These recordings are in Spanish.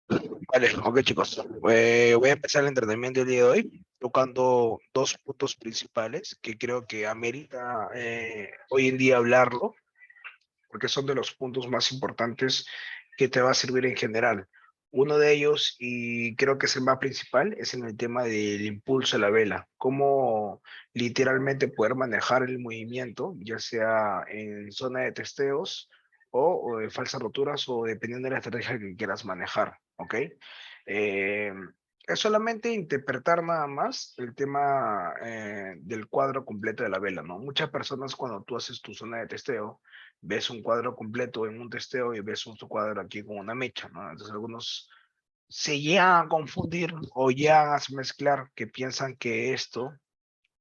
Vale, ok chicos. Voy a empezar el entrenamiento del día de hoy tocando dos puntos principales que creo que amerita hoy en día hablarlo, porque son de los puntos más importantes que te va a servir en general. Uno de ellos, y creo que es el más principal, es en el tema del impulso a la vela. Cómo literalmente poder manejar el movimiento, ya sea en zona de testeos o de falsas roturas o dependiendo de la estrategia que quieras manejar, ¿ok? Eh, es solamente interpretar nada más el tema del cuadro completo de la vela, ¿no? Muchas personas cuando tú haces tu zona de testeo, ves un cuadro completo en un testeo y ves un cuadro aquí con una mecha, ¿no? Entonces algunos se llegan a confundir o llegan a mezclar que piensan que esto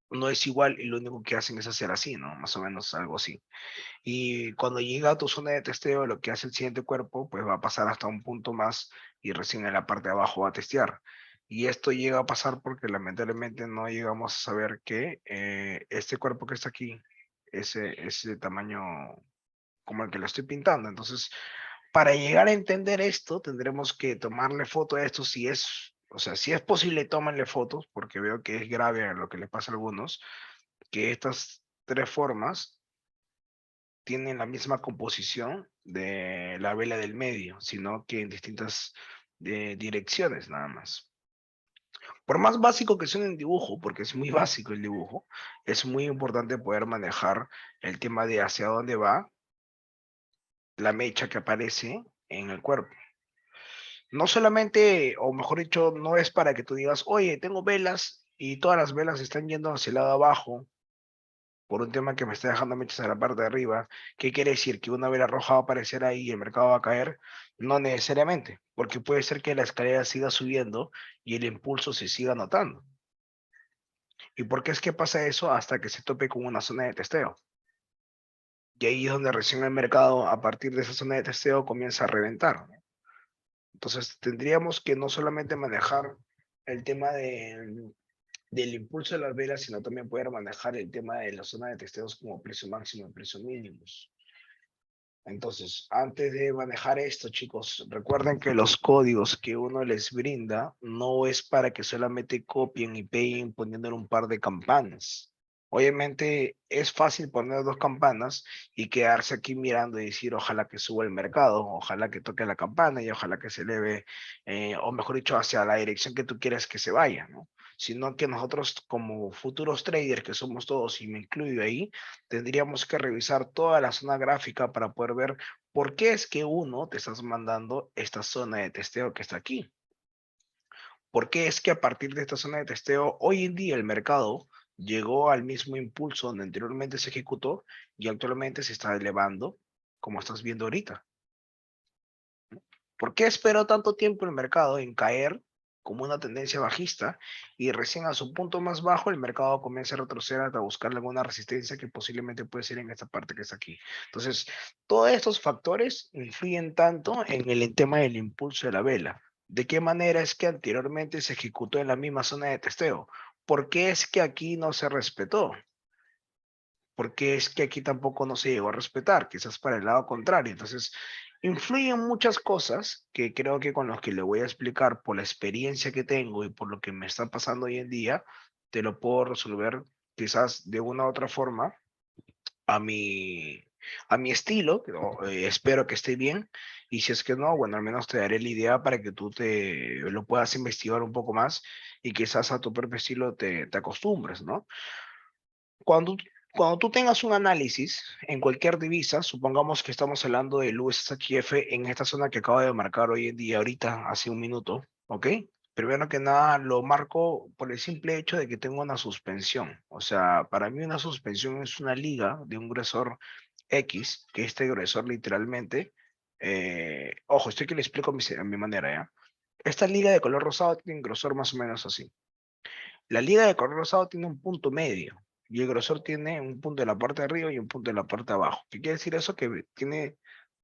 no es igual y lo único que hacen es hacer así, ¿no? Más o menos algo así. Y cuando llega a tu zona de testeo, lo que hace el siguiente cuerpo, pues va a pasar hasta un punto más y recién en la parte de abajo va a testear. Y esto llega a pasar porque lamentablemente no llegamos a saber que este cuerpo que está aquí, ese tamaño como el que lo estoy pintando. Entonces, para llegar a entender esto, tendremos que tomarle foto a esto si es, o sea, si es posible, tómenle fotos, porque veo que es grave lo que le pasa a algunos, que estas tres formas tienen la misma composición de la vela del medio, sino que en distintas direcciones nada más. Por más básico que sea un dibujo, porque es muy básico el dibujo, es muy importante poder manejar el tema de hacia dónde va la mecha que aparece en el cuerpo. No solamente, o mejor dicho, no es para que tú digas, oye, tengo velas y todas las velas están yendo hacia el lado abajo por un tema que me está dejando mechas en la parte de arriba. ¿Qué quiere decir? ¿Que una vela roja va a aparecer ahí y el mercado va a caer? No necesariamente, porque puede ser que la escalera siga subiendo y el impulso se siga notando. ¿Y por qué es que pasa eso? Hasta que se tope con una zona de testeo. Y ahí es donde recién el mercado, a partir de esa zona de testeo, comienza a reventar. Entonces, tendríamos que no solamente manejar el tema del impulso de las velas, sino también poder manejar el tema de la zona de testeos como precio máximo y precio mínimos. Entonces, antes de manejar esto, chicos, recuerden que los códigos que uno les brinda no es para que solamente copien y peguen poniéndole un par de campanas. Obviamente es fácil poner dos campanas y quedarse aquí mirando y decir ojalá que suba el mercado, ojalá que toque la campana y ojalá que se eleve, o mejor dicho, hacia la dirección que tú quieres que se vaya, ¿no? Sino que nosotros como futuros traders que somos todos, y me incluyo ahí, tendríamos que revisar toda la zona gráfica para poder ver por qué es que uno te estás mandando esta zona de testeo que está aquí. ¿Por qué es que a partir de esta zona de testeo, hoy en día el mercado llegó al mismo impulso donde anteriormente se ejecutó y actualmente se está elevando, como estás viendo ahorita? ¿Por qué esperó tanto tiempo el mercado en caer como una tendencia bajista y recién a su punto más bajo el mercado comienza a retroceder hasta buscar alguna resistencia que posiblemente puede ser en esta parte que está aquí? Entonces, todos estos factores influyen tanto en el tema del impulso de la vela. ¿De qué manera es que anteriormente se ejecutó en la misma zona de testeo? ¿Por qué es que aquí no se respetó? Porque es que aquí tampoco no se llegó a respetar, quizás para el lado contrario. Entonces, influyen muchas cosas que creo que con los que le voy a explicar por la experiencia que tengo y por lo que me está pasando hoy en día, te lo puedo resolver quizás de una u otra forma a mi estilo, pero, espero que esté bien, y si es que no, bueno, al menos te daré la idea para que tú te lo puedas investigar un poco más y quizás a tu propio estilo te acostumbres, ¿no? Cuando, cuando tú tengas un análisis en cualquier divisa, supongamos que estamos hablando del USHF en esta zona que acabo de marcar hoy en día, ahorita, hace un minuto, ¿ok? Primero que nada, lo marco por el simple hecho de que tengo una suspensión. O sea, para mí una suspensión es una liga de un grosor X, que este grosor literalmente, ojo, estoy que le explico a mi manera, ¿ya? Esta liga de color rosado tiene un grosor más o menos así. La liga de color rosado tiene un punto medio y el grosor tiene un punto en la parte de arriba y un punto en la parte de abajo. ¿Qué quiere decir eso? Que tiene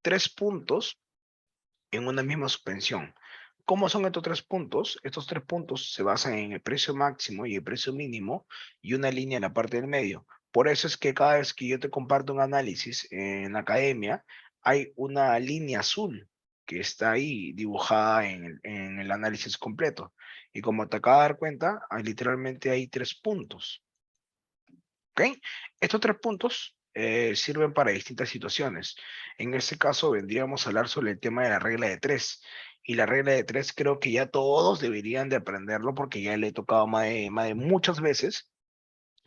tres puntos en una misma suspensión. ¿Cómo son estos tres puntos? Estos tres puntos se basan en el precio máximo y el precio mínimo y una línea en la parte del medio. Por eso es que cada vez que yo te comparto un análisis en academia, hay una línea azul que está ahí dibujada en el análisis completo. Y como te acabas de dar cuenta, literalmente hay 3 puntos. ¿Ok? Estos 3 puntos sirven para distintas situaciones. En este caso vendríamos a hablar sobre el tema de la regla de 3. Y la regla de 3 creo que ya todos deberían de aprenderlo porque ya le he tocado más de muchas veces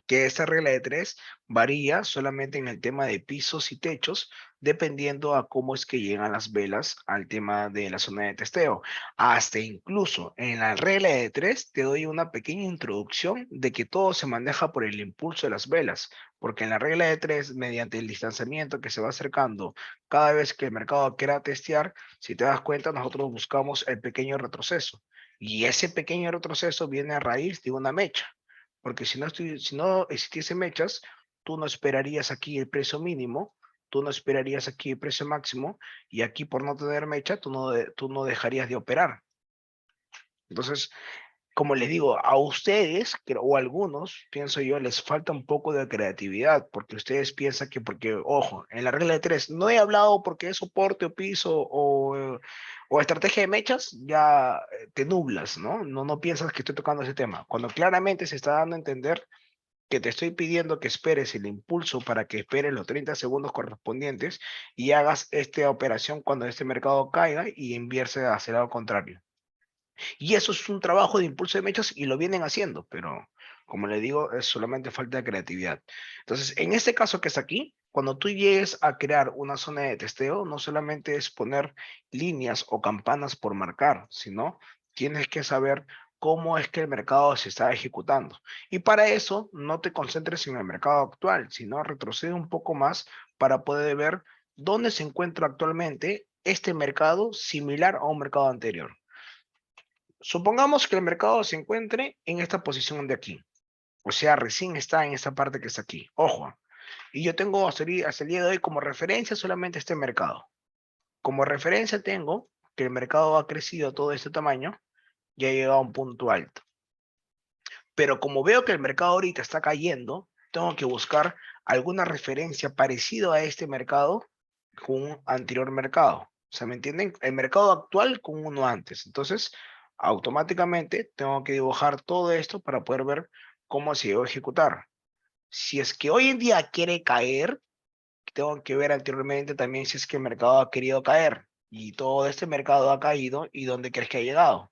que esta regla de 3 varía solamente en el tema de pisos y techos, dependiendo a cómo es que llegan las velas al tema de la zona de testeo. Hasta incluso en la regla de 3 te doy una pequeña introducción de que todo se maneja por el impulso de las velas, porque en la regla de 3 mediante el distanciamiento que se va acercando cada vez que el mercado quiera testear, si te das cuenta, nosotros buscamos el pequeño retroceso. Y ese pequeño retroceso viene a raíz de una mecha. Porque si no existiese mechas, tú no esperarías aquí el precio mínimo, tú no esperarías aquí el precio máximo, y aquí por no tener mecha, tú no dejarías de operar. Entonces, como les digo, a ustedes, o a algunos, pienso yo, les falta un poco de creatividad, porque ustedes piensan que, porque, ojo, en la regla de 3, no he hablado porque es soporte o piso o estrategia de mechas, ya te nublas, ¿no? No piensas que estoy tocando ese tema, cuando claramente se está dando a entender que te estoy pidiendo que esperes el impulso para que esperes los 30 segundos correspondientes y hagas esta operación cuando este mercado caiga y invierte hacia el lado contrario. Y eso es un trabajo de impulso de mechas y lo vienen haciendo, pero como le digo, es solamente falta de creatividad. Entonces, en este caso que es aquí, cuando tú llegues a crear una zona de testeo, no solamente es poner líneas o campanas por marcar, sino tienes que saber cómo es que el mercado se está ejecutando. Y para eso, no te concentres en el mercado actual, sino retrocede un poco más para poder ver dónde se encuentra actualmente este mercado similar a un mercado anterior. Supongamos que el mercado se encuentre en esta posición de aquí. O sea, recién está en esta parte que está aquí. Ojo. Y yo tengo hasta el día de hoy como referencia solamente este mercado. Como referencia tengo que el mercado ha crecido todo este tamaño y ha llegado a un punto alto. Pero como veo que el mercado ahorita está cayendo, tengo que buscar alguna referencia parecida a este mercado con un anterior mercado. O sea, ¿me entienden? El mercado actual con uno antes. Entonces, automáticamente tengo que dibujar todo esto para poder ver cómo se va a ejecutar. Si es que hoy en día quiere caer, tengo que ver anteriormente también si es que el mercado ha querido caer. Y todo este mercado ha caído y dónde crees que ha llegado.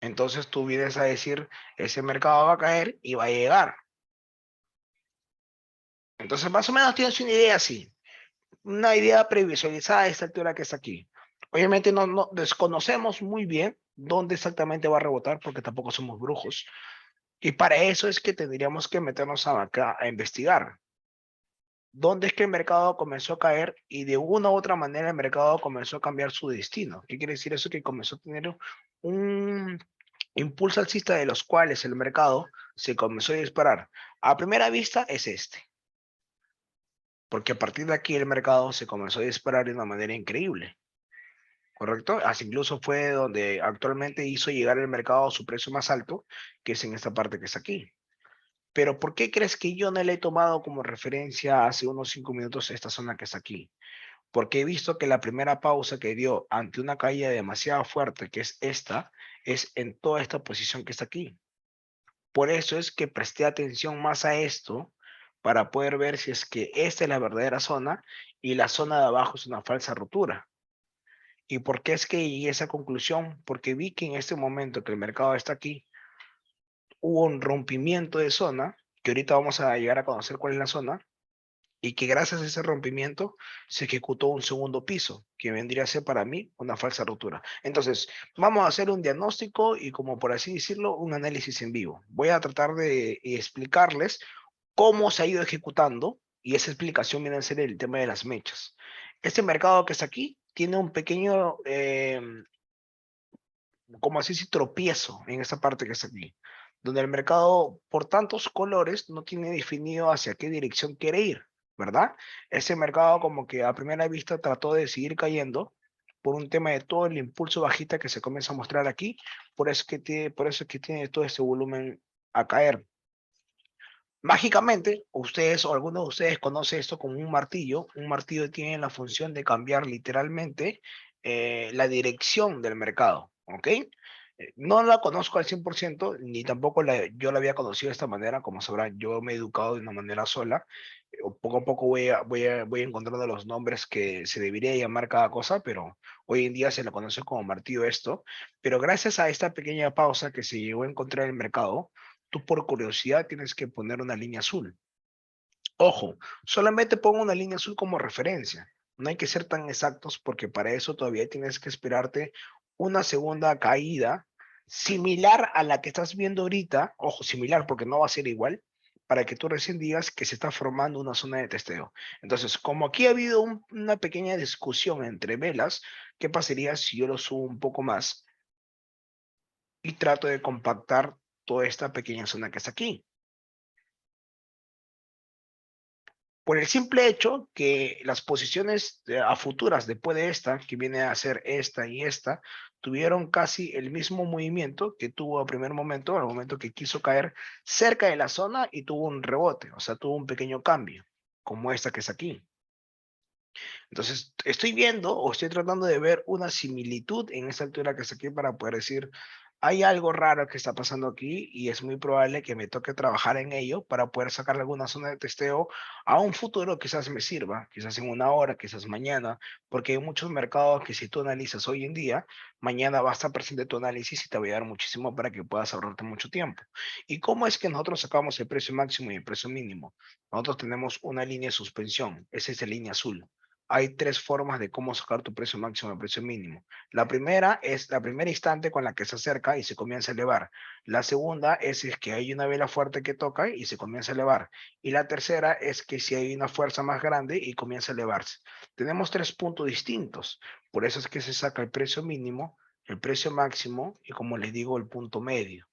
Entonces tú vienes a decir, ese mercado va a caer y va a llegar. Entonces más o menos tienes una idea así, una idea previsualizada a esta altura que está aquí. Obviamente no desconocemos muy bien dónde exactamente va a rebotar porque tampoco somos brujos. Y para eso es que tendríamos que meternos acá a investigar. ¿Dónde es que el mercado comenzó a caer y de una u otra manera el mercado comenzó a cambiar su destino? ¿Qué quiere decir eso? Que comenzó a tener un impulso alcista de los cuales el mercado se comenzó a disparar. A primera vista es este, porque a partir de aquí el mercado se comenzó a disparar de una manera increíble, ¿correcto? Así incluso fue donde actualmente hizo llegar el mercado a su precio más alto, que es en esta parte que está aquí. Pero ¿por qué crees que yo no le he tomado como referencia hace unos 5 minutos esta zona que está aquí? Porque he visto que la primera pausa que dio ante una caída demasiado fuerte, que es esta, es en toda esta posición que está aquí. Por eso es que presté atención más a esto para poder ver si es que esta es la verdadera zona y la zona de abajo es una falsa ruptura. ¿Y por qué es que llegué a esa conclusión? Porque vi que en este momento que el mercado está aquí, hubo un rompimiento de zona, que ahorita vamos a llegar a conocer cuál es la zona, y que gracias a ese rompimiento se ejecutó un segundo piso, que vendría a ser para mí una falsa ruptura. Entonces, vamos a hacer un diagnóstico y, como por así decirlo, un análisis en vivo. Voy a tratar de explicarles cómo se ha ido ejecutando, y esa explicación viene a ser el tema de las mechas. Este mercado que está aquí tiene un pequeño, como así si tropiezo en esta parte que está aquí, donde el mercado por tantos colores no tiene definido hacia qué dirección quiere ir, ¿verdad? Ese mercado como que a primera vista trató de seguir cayendo por un tema de todo el impulso bajista que se comienza a mostrar aquí, por eso es que tiene todo ese volumen a caer. Mágicamente, ustedes o alguno de ustedes conoce esto como un martillo. Un martillo tiene la función de cambiar literalmente la dirección del mercado, ¿ok? No la conozco al 100%, ni tampoco yo la había conocido de esta manera. Como sabrán, yo me he educado de una manera sola. Poco a poco voy encontrando los nombres que se debería llamar cada cosa, pero hoy en día se lo conoce como martillo esto. Pero gracias a esta pequeña pausa que se llegó a encontrar en el mercado, tú por curiosidad tienes que poner una línea azul. Ojo, solamente pongo una línea azul como referencia. No hay que ser tan exactos porque para eso todavía tienes que esperarte una segunda caída similar a la que estás viendo ahorita. Ojo, similar porque no va a ser igual, para que tú recién digas que se está formando una zona de testeo. Entonces, como aquí ha habido una pequeña discusión entre velas, ¿qué pasaría si yo lo subo un poco más y trato de compactar toda esta pequeña zona que está aquí? Por el simple hecho que las posiciones a futuras después de esta, que viene a ser esta y esta, tuvieron casi el mismo movimiento que tuvo al primer momento, al momento que quiso caer cerca de la zona y tuvo un rebote, o sea, tuvo un pequeño cambio, como esta que es aquí. Entonces, estoy viendo o estoy tratando de ver una similitud en esta altura que está aquí para poder decir, hay algo raro que está pasando aquí y es muy probable que me toque trabajar en ello para poder sacar alguna zona de testeo a un futuro. Quizás me sirva, quizás en una hora, quizás mañana, porque hay muchos mercados que si tú analizas hoy en día, mañana va a estar presente tu análisis y te va a ayudar muchísimo para que puedas ahorrarte mucho tiempo. ¿Y cómo es que nosotros sacamos el precio máximo y el precio mínimo? Nosotros tenemos una línea de suspensión, esa es la línea azul. Hay tres formas de cómo sacar tu precio máximo y precio mínimo. La primera es la primera instante con la que se acerca y se comienza a elevar. La segunda es que hay una vela fuerte que toca y se comienza a elevar. Y la tercera es que si hay una fuerza más grande y comienza a elevarse. Tenemos tres puntos distintos. Por eso es que se saca el precio mínimo, el precio máximo y, como les digo, el punto medio.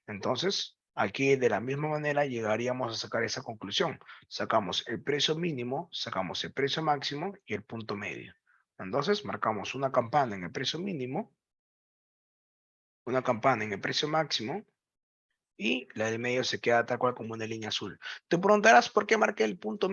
Entonces, aquí de la misma manera llegaríamos a sacar esa conclusión. Sacamos el precio mínimo, sacamos el precio máximo y el punto medio. Entonces, marcamos una campana en el precio mínimo, una campana en el precio máximo y la del medio se queda tal cual como una línea azul. Te preguntarás por qué marqué el punto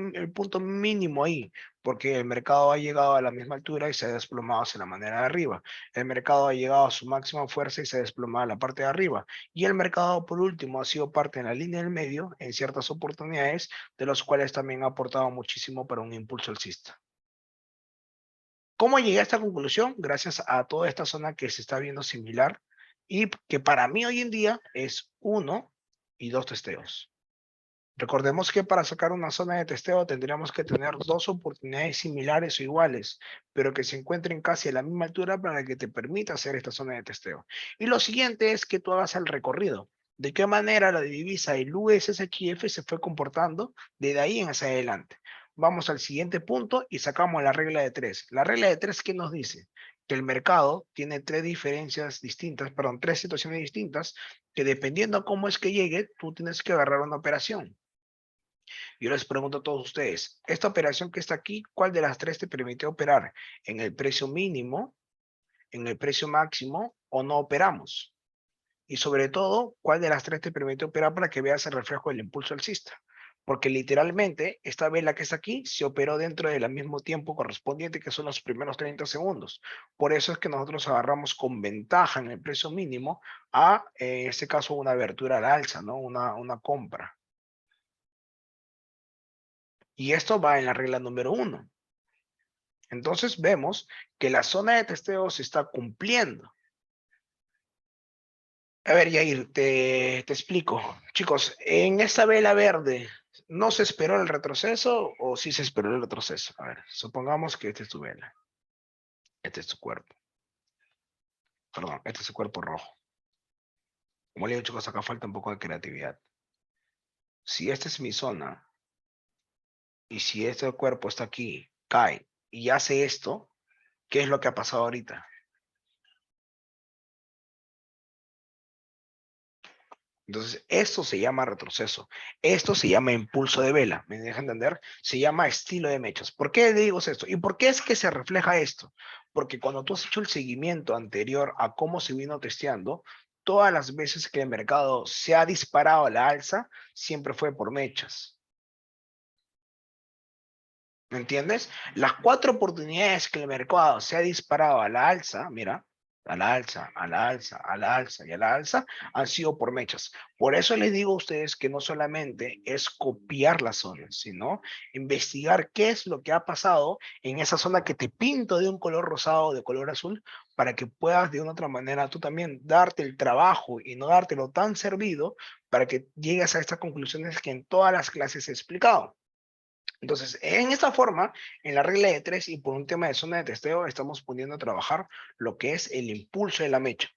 mínimo ahí, porque el mercado ha llegado a la misma altura y se ha desplomado hacia la manera de arriba. El mercado ha llegado a su máxima fuerza y se ha desplomado a la parte de arriba. Y el mercado, por último, ha sido parte en la línea del medio en ciertas oportunidades, de los cuales también ha aportado muchísimo para un impulso alcista. ¿Cómo llegué a esta conclusión? Gracias a toda esta zona que se está viendo similar y que para mí hoy en día es uno y dos testeos. Recordemos que para sacar una zona de testeo tendríamos que tener dos oportunidades similares o iguales, pero que se encuentren casi a la misma altura para que te permita hacer esta zona de testeo. Y lo siguiente es que tú hagas el recorrido. ¿De qué manera la divisa, el USSHF, se fue comportando desde ahí en hacia adelante? Vamos al siguiente punto y sacamos la regla de tres. La regla de tres, ¿qué nos dice? Que el mercado tiene tres diferencias distintas, perdón, tres situaciones distintas, que dependiendo cómo es que llegue, tú tienes que agarrar una operación. Yo les pregunto a todos ustedes, esta operación que está aquí, ¿cuál de las tres te permite operar? ¿En el precio mínimo, en el precio máximo o no operamos? Y sobre todo, ¿cuál de las tres te permite operar para que veas el reflejo del impulso alcista? Porque literalmente esta vela que está aquí se operó dentro del mismo tiempo correspondiente, que son los primeros 30 segundos. Por eso es que nosotros agarramos con ventaja en el precio mínimo a, en este caso, una abertura al alza, ¿no? Una compra. Y esto va en la regla número uno. Entonces vemos que la zona de testeo se está cumpliendo. A ver, Yair, te explico. Chicos, en esta vela verde, ¿no se esperó el retroceso o sí se esperó el retroceso? A ver, supongamos que esta es tu vela. Este es tu cuerpo. Perdón, este es tu cuerpo rojo. Como le digo, chicos, acá falta un poco de creatividad. Si esta es mi zona y si este cuerpo está aquí, cae y hace esto, ¿qué es lo que ha pasado ahorita? Entonces, esto se llama retroceso. Esto se llama impulso de vela. ¿Me deja entender? Se llama estilo de mechas. ¿Por qué digo esto? ¿Y por qué es que se refleja esto? Porque cuando tú has hecho el seguimiento anterior a cómo se vino testeando, todas las veces que el mercado se ha disparado a la alza, siempre fue por mechas. ¿Me entiendes? Las 4 oportunidades que el mercado se ha disparado a la alza, mira, a la alza, a la alza, a la alza y a la alza, han sido por mechas. Por eso les digo a ustedes que no solamente es copiar las zonas, sino investigar qué es lo que ha pasado en esa zona que te pinto de un color rosado o de color azul, para que puedas de una otra manera tú también darte el trabajo y no dártelo tan servido para que llegues a estas conclusiones que en todas las clases he explicado. Entonces, en esta forma, en la regla de 3 y por un tema de zona de testeo, estamos poniendo a trabajar lo que es el impulso de la mecha.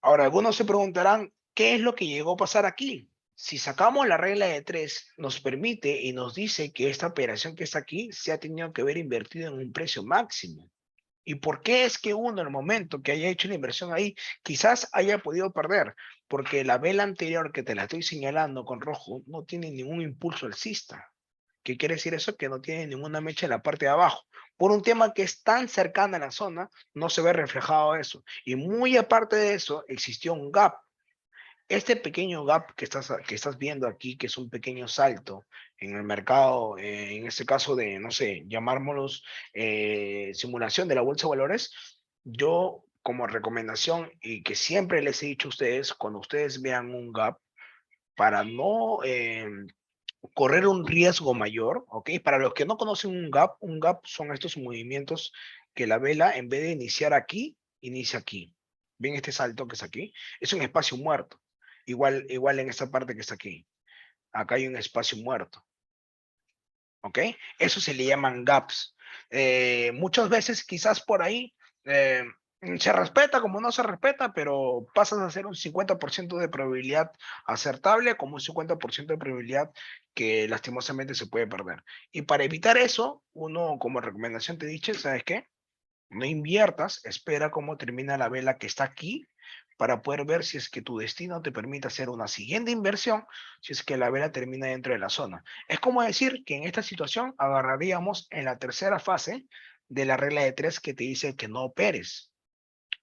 Ahora, algunos se preguntarán, ¿qué es lo que llegó a pasar aquí? Si sacamos la regla de 3, nos permite y nos dice que esta operación que está aquí se ha tenido que haber invertido en un precio máximo. ¿Y por qué es que uno, en el momento que haya hecho la inversión ahí, quizás haya podido perder? Porque la vela anterior que te la estoy señalando con rojo no tiene ningún impulso alcista. ¿Qué quiere decir eso? Que no tiene ninguna mecha en la parte de abajo. Por un tema que es tan cercana a la zona, no se ve reflejado eso. Y muy aparte de eso, existió un gap. Este pequeño gap que estás viendo aquí, que es un pequeño salto en el mercado, en este caso de, no sé, llamármoslos simulación de la bolsa de valores, yo como recomendación y que siempre les he dicho a ustedes, cuando ustedes vean un gap, para no correr un riesgo mayor, ¿ok? Para los que no conocen un gap son estos movimientos que la vela, en vez de iniciar aquí, inicia aquí. ¿Ven este salto que es aquí? Es un espacio muerto. Igual en esta parte que está aquí. Acá hay un espacio muerto, ¿ok? Eso se le llaman gaps. Muchas veces quizás por ahí eh, se respeta como no se respeta, pero pasas a ser un 50% de probabilidad acertable como un 50% de probabilidad que lastimosamente se puede perder. Y para evitar eso, uno como recomendación te dice, ¿sabes qué? No inviertas, espera cómo termina la vela que está aquí para poder ver si es que tu destino te permite hacer una siguiente inversión, si es que la vela termina dentro de la zona. Es como decir que en esta situación agarraríamos en la tercera fase de la regla de 3 que te dice que no operes.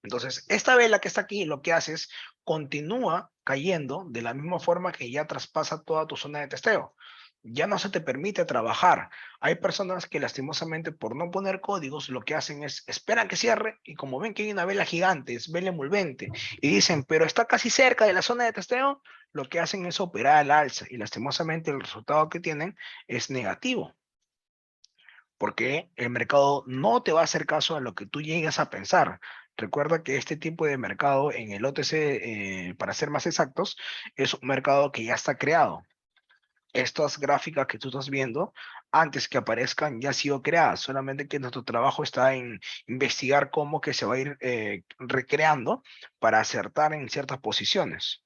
Entonces, esta vela que está aquí lo que hace es continúa cayendo de la misma forma que ya traspasa toda tu zona de testeo. Ya no se te permite trabajar. Hay personas que lastimosamente por no poner códigos lo que hacen es esperan que cierre y como ven que hay una vela gigante, es vela envolvente y dicen, pero está casi cerca de la zona de testeo, lo que hacen es operar al alza y lastimosamente el resultado que tienen es negativo porque el mercado no te va a hacer caso a lo que tú llegas a pensar. Recuerda que este tipo de mercado en el OTC, para ser más exactos, es un mercado que ya está creado. Estas gráficas que tú estás viendo, antes que aparezcan, ya han sido creadas, solamente que nuestro trabajo está en investigar cómo que se va a ir recreando para acertar en ciertas posiciones.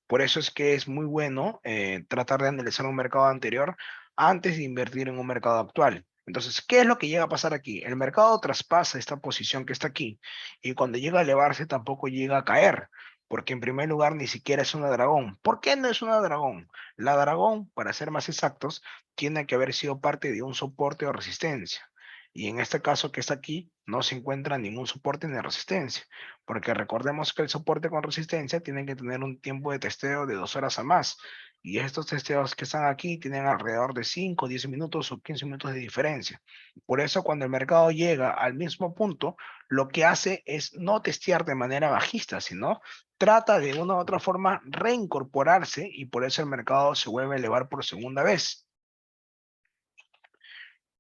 Por eso es que es muy bueno tratar de analizar un mercado anterior antes de invertir en un mercado actual. Entonces, ¿qué es lo que llega a pasar aquí? El mercado traspasa esta posición que está aquí y cuando llega a elevarse tampoco llega a caer, porque en primer lugar ni siquiera es una dragón. ¿Por qué no es una dragón? La dragón, para ser más exactos, tiene que haber sido parte de un soporte o resistencia. Y en este caso que está aquí, no se encuentra ningún soporte ni resistencia, porque recordemos que el soporte con resistencia tiene que tener un tiempo de testeo de 2 horas a más. Y estos testeos que están aquí tienen alrededor de 5, 10 minutos o 15 minutos de diferencia. Por eso cuando el mercado llega al mismo punto, lo que hace es no testear de manera bajista, sino trata de una u otra forma reincorporarse y por eso el mercado se vuelve a elevar por segunda vez.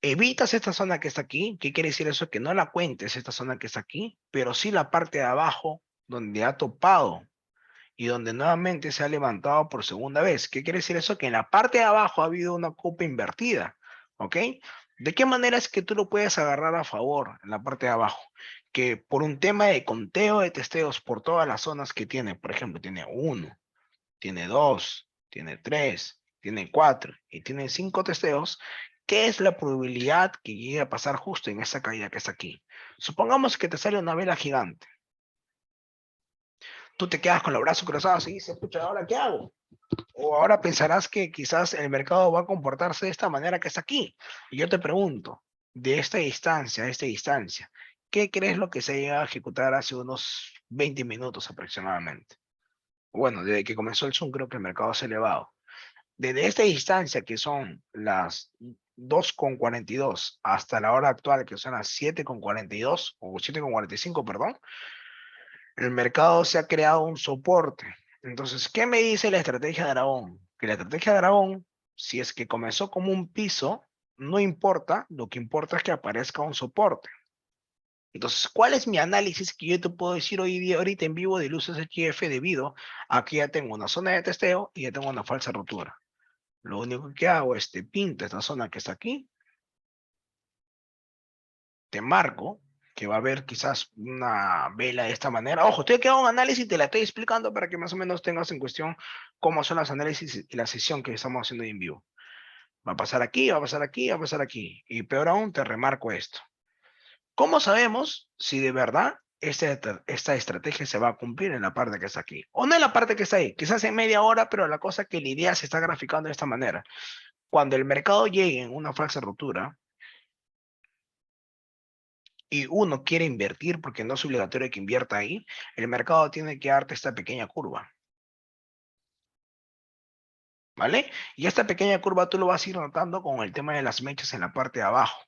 Evitas esta zona que está aquí. ¿Qué quiere decir eso? Que no la cuentes esta zona que está aquí, pero sí la parte de abajo donde ha topado y donde nuevamente se ha levantado por segunda vez. ¿Qué quiere decir eso? Que en la parte de abajo ha habido una copa invertida, ¿ok? ¿De qué manera es que tú lo puedes agarrar a favor en la parte de abajo? Que por un tema de conteo de testeos por todas las zonas que tiene, por ejemplo, tiene 1, tiene 2, tiene 3, tiene 4 y tiene 5 testeos, ¿qué es la probabilidad que llegue a pasar justo en esa caída que está aquí? Supongamos que te sale una vela gigante. Tú te quedas con los brazos cruzados y dices, escucha, ¿ahora qué hago? O ahora pensarás que quizás el mercado va a comportarse de esta manera que está aquí. Y yo te pregunto, de esta distancia a esta distancia, ¿qué crees lo que se llega a ejecutar hace unos 20 minutos aproximadamente? Bueno, desde que comenzó el Zoom creo que el mercado se ha elevado. Desde esta distancia que son las 2:42 hasta la hora actual que son las 7:42 o 7:45, perdón, el mercado se ha creado un soporte. Entonces, ¿qué me dice la estrategia de Dragón? Que la estrategia de Dragón, si es que comenzó como un piso, no importa, lo que importa es que aparezca un soporte. Entonces, ¿cuál es mi análisis que yo te puedo decir hoy día, ahorita en vivo de luces HF debido a que ya tengo una zona de testeo y ya tengo una falsa ruptura? Lo único que hago es te pinto esta zona que está aquí, te marco que va a haber quizás una vela de esta manera. Ojo, estoy aquí hago un análisis y te la estoy explicando para que más o menos tengas en cuestión cómo son los análisis y la sesión que estamos haciendo en vivo. Va a pasar aquí, va a pasar aquí, va a pasar aquí. Y peor aún, te remarco esto. ¿Cómo sabemos si de verdad esta estrategia se va a cumplir en la parte que está aquí? O no en la parte que está ahí, quizás en media hora, pero la cosa es que la idea se está graficando de esta manera. Cuando el mercado llegue en una falsa ruptura, y uno quiere invertir porque no es obligatorio que invierta ahí, el mercado tiene que darte esta pequeña curva, ¿vale? Y esta pequeña curva tú lo vas a ir notando con el tema de las mechas en la parte de abajo.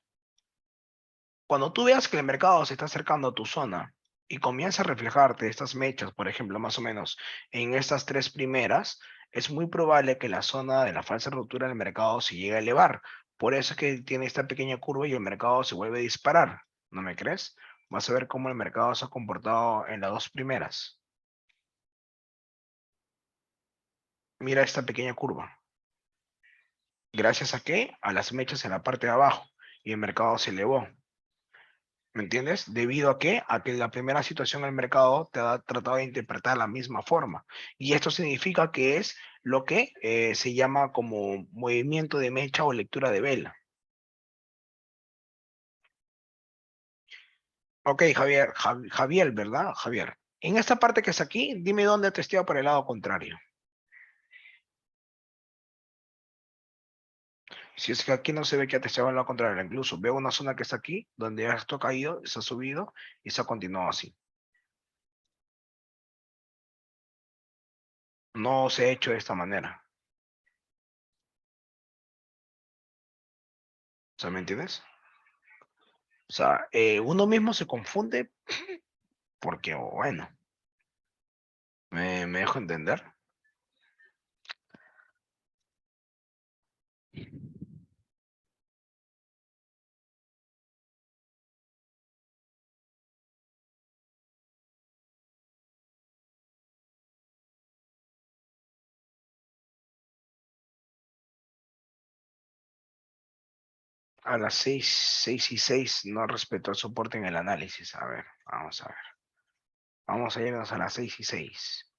Cuando tú veas que el mercado se está acercando a tu zona y comienza a reflejarte estas mechas, por ejemplo, más o menos en estas tres primeras, es muy probable que la zona de la falsa ruptura del mercado se llegue a elevar. Por eso es que tiene esta pequeña curva y el mercado se vuelve a disparar. ¿No me crees? Vas a ver cómo el mercado se ha comportado en las dos primeras. Mira esta pequeña curva. ¿Gracias a qué? A las mechas en la parte de abajo y el mercado se elevó. ¿Me entiendes? ¿Debido a qué? A que en la primera situación el mercado te ha tratado de interpretar la misma forma. Y esto significa que es lo que se llama como movimiento de mecha o lectura de vela. Ok, Javier, Javier, ¿verdad? Javier. En esta parte que es aquí, dime dónde testeo por el lado contrario. Si es que aquí no se ve que ha testeado el lado contrario, incluso veo una zona que está aquí, donde esto ha caído, se ha subido y se ha continuado así. No se ha hecho de esta manera. O sea, ¿me entiendes? O sea, uno mismo se confunde porque, bueno, me dejo entender. A las 6:06 no respetó el soporte en el análisis. A ver, vamos a ver. Vamos a irnos a las 6:06.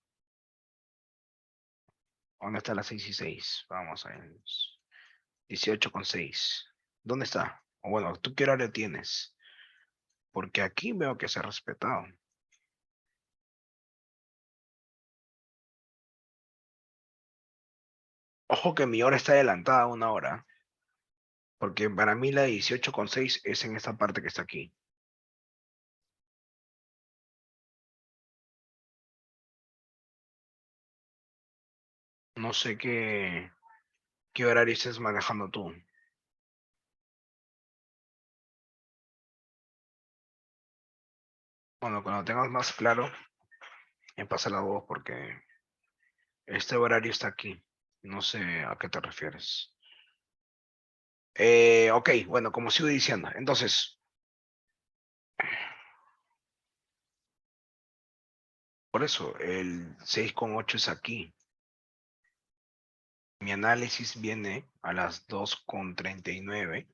¿Dónde está las 6:06? Vamos a ir. 18:6. ¿Dónde está? O bueno, ¿tú qué horario tienes? Porque aquí veo que se ha respetado. Ojo que mi hora está adelantada una hora. Porque para mí la 18:6 es en esta parte que está aquí. No sé qué horario estés manejando tú. Bueno, cuando tengas más claro, me pasa la voz porque este horario está aquí. No sé a qué te refieres. Ok, bueno, como sigo diciendo, entonces, por eso, el 6:8 es aquí. Mi análisis viene a las 2:39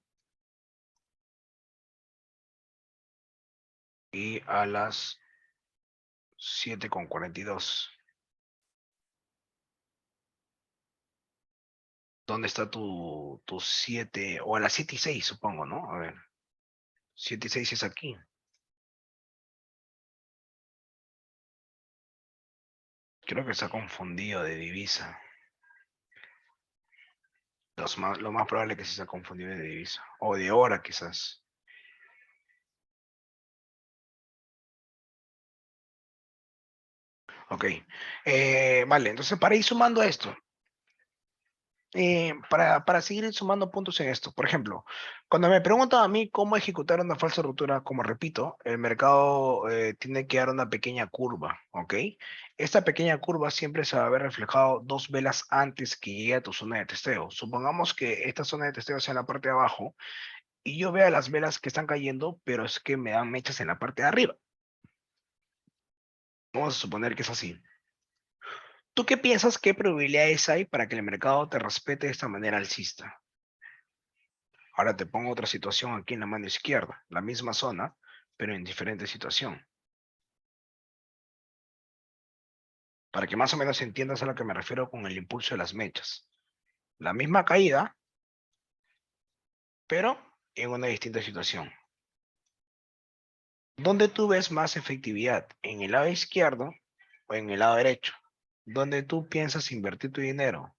y a las 7:42. ¿Dónde está tu 7? O a las 7:06, supongo, ¿no? A ver, 7:06 es aquí. Creo que se ha confundido de divisa. Lo más probable es que sí se ha confundido de divisa. O de hora, quizás. Ok. Vale, entonces para ir sumando esto, para seguir sumando puntos en esto, por ejemplo, cuando me preguntan a mí cómo ejecutar una falsa ruptura, como repito, el mercado tiene que dar una pequeña curva, ¿ok? Esta pequeña curva siempre se va a ver reflejado dos velas antes que llegue a tu zona de testeo. Supongamos que esta zona de testeo sea en la parte de abajo y yo veo las velas que están cayendo, pero es que me dan mechas en la parte de arriba. Vamos a suponer que es así. ¿Tú qué piensas qué probabilidades hay para que el mercado te respete de esta manera alcista? Ahora te pongo otra situación aquí en la mano izquierda, la misma zona, pero en diferente situación, para que más o menos entiendas a lo que me refiero con el impulso de las mechas. La misma caída, pero en una distinta situación. ¿Dónde tú ves más efectividad? ¿En el lado izquierdo o en el lado derecho? ¿Dónde tú piensas invertir tu dinero?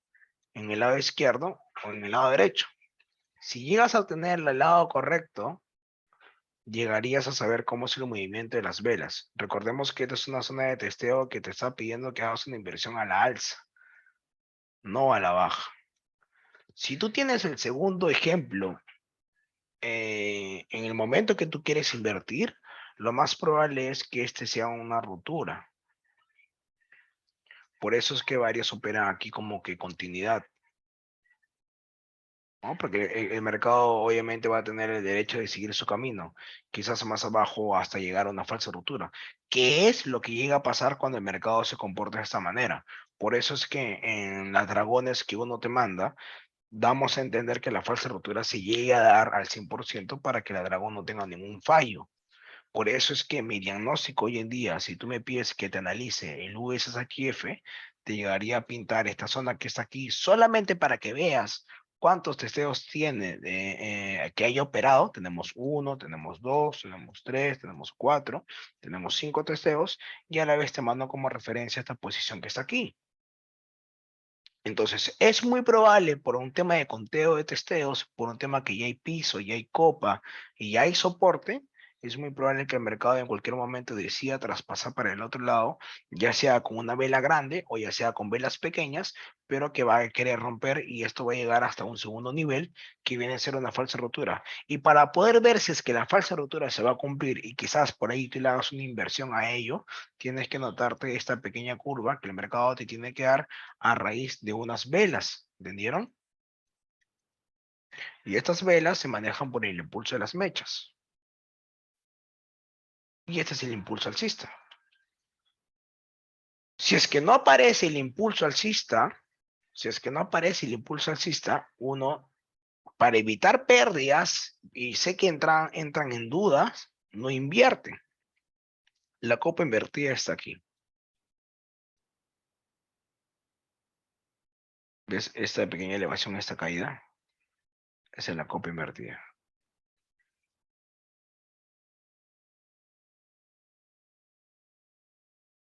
¿En el lado izquierdo o en el lado derecho? Si llegas a obtener el lado correcto, llegarías a saber cómo es el movimiento de las velas. Recordemos que esta es una zona de testeo que te está pidiendo que hagas una inversión a la alza, no a la baja. Si tú tienes el segundo ejemplo, en el momento que tú quieres invertir, lo más probable es que este sea una ruptura. Por eso es que varios operan aquí como que continuidad, ¿no? Porque el mercado obviamente va a tener el derecho de seguir su camino, quizás más abajo hasta llegar a una falsa ruptura. ¿Qué es lo que llega a pasar cuando el mercado se comporta de esta manera? Por eso es que en las dragones que uno te manda, damos a entender que la falsa ruptura se llegue a dar al 100% para que la dragón no tenga ningún fallo. Por eso es que mi diagnóstico hoy en día, si tú me pides que te analice el USHF, te llegaría a pintar esta zona que está aquí solamente para que veas cuántos testeos tiene que haya operado. Tenemos uno, tenemos dos, tenemos tres, tenemos cuatro, tenemos cinco testeos y a la vez te mando como referencia esta posición que está aquí. Entonces, es muy probable por un tema de conteo de testeos, por un tema que ya hay piso, ya hay copa y ya hay soporte, es muy probable que el mercado en cualquier momento decida traspasar para el otro lado, ya sea con una vela grande o ya sea con velas pequeñas, pero que va a querer romper y esto va a llegar hasta un segundo nivel que viene a ser una falsa rotura. Y para poder ver si es que la falsa rotura se va a cumplir y quizás por ahí tú le hagas una inversión a ello, tienes que notarte esta pequeña curva que el mercado te tiene que dar a raíz de unas velas, ¿entendieron? Y estas velas se manejan por el impulso de las mechas. Y este es el impulso alcista. Si es que no aparece el impulso alcista, si es que no aparece el impulso alcista, uno, para evitar pérdidas, y sé que entran en dudas, no invierte. La copa invertida está aquí. ¿Ves esta pequeña elevación, esta caída? Esa es la copa invertida.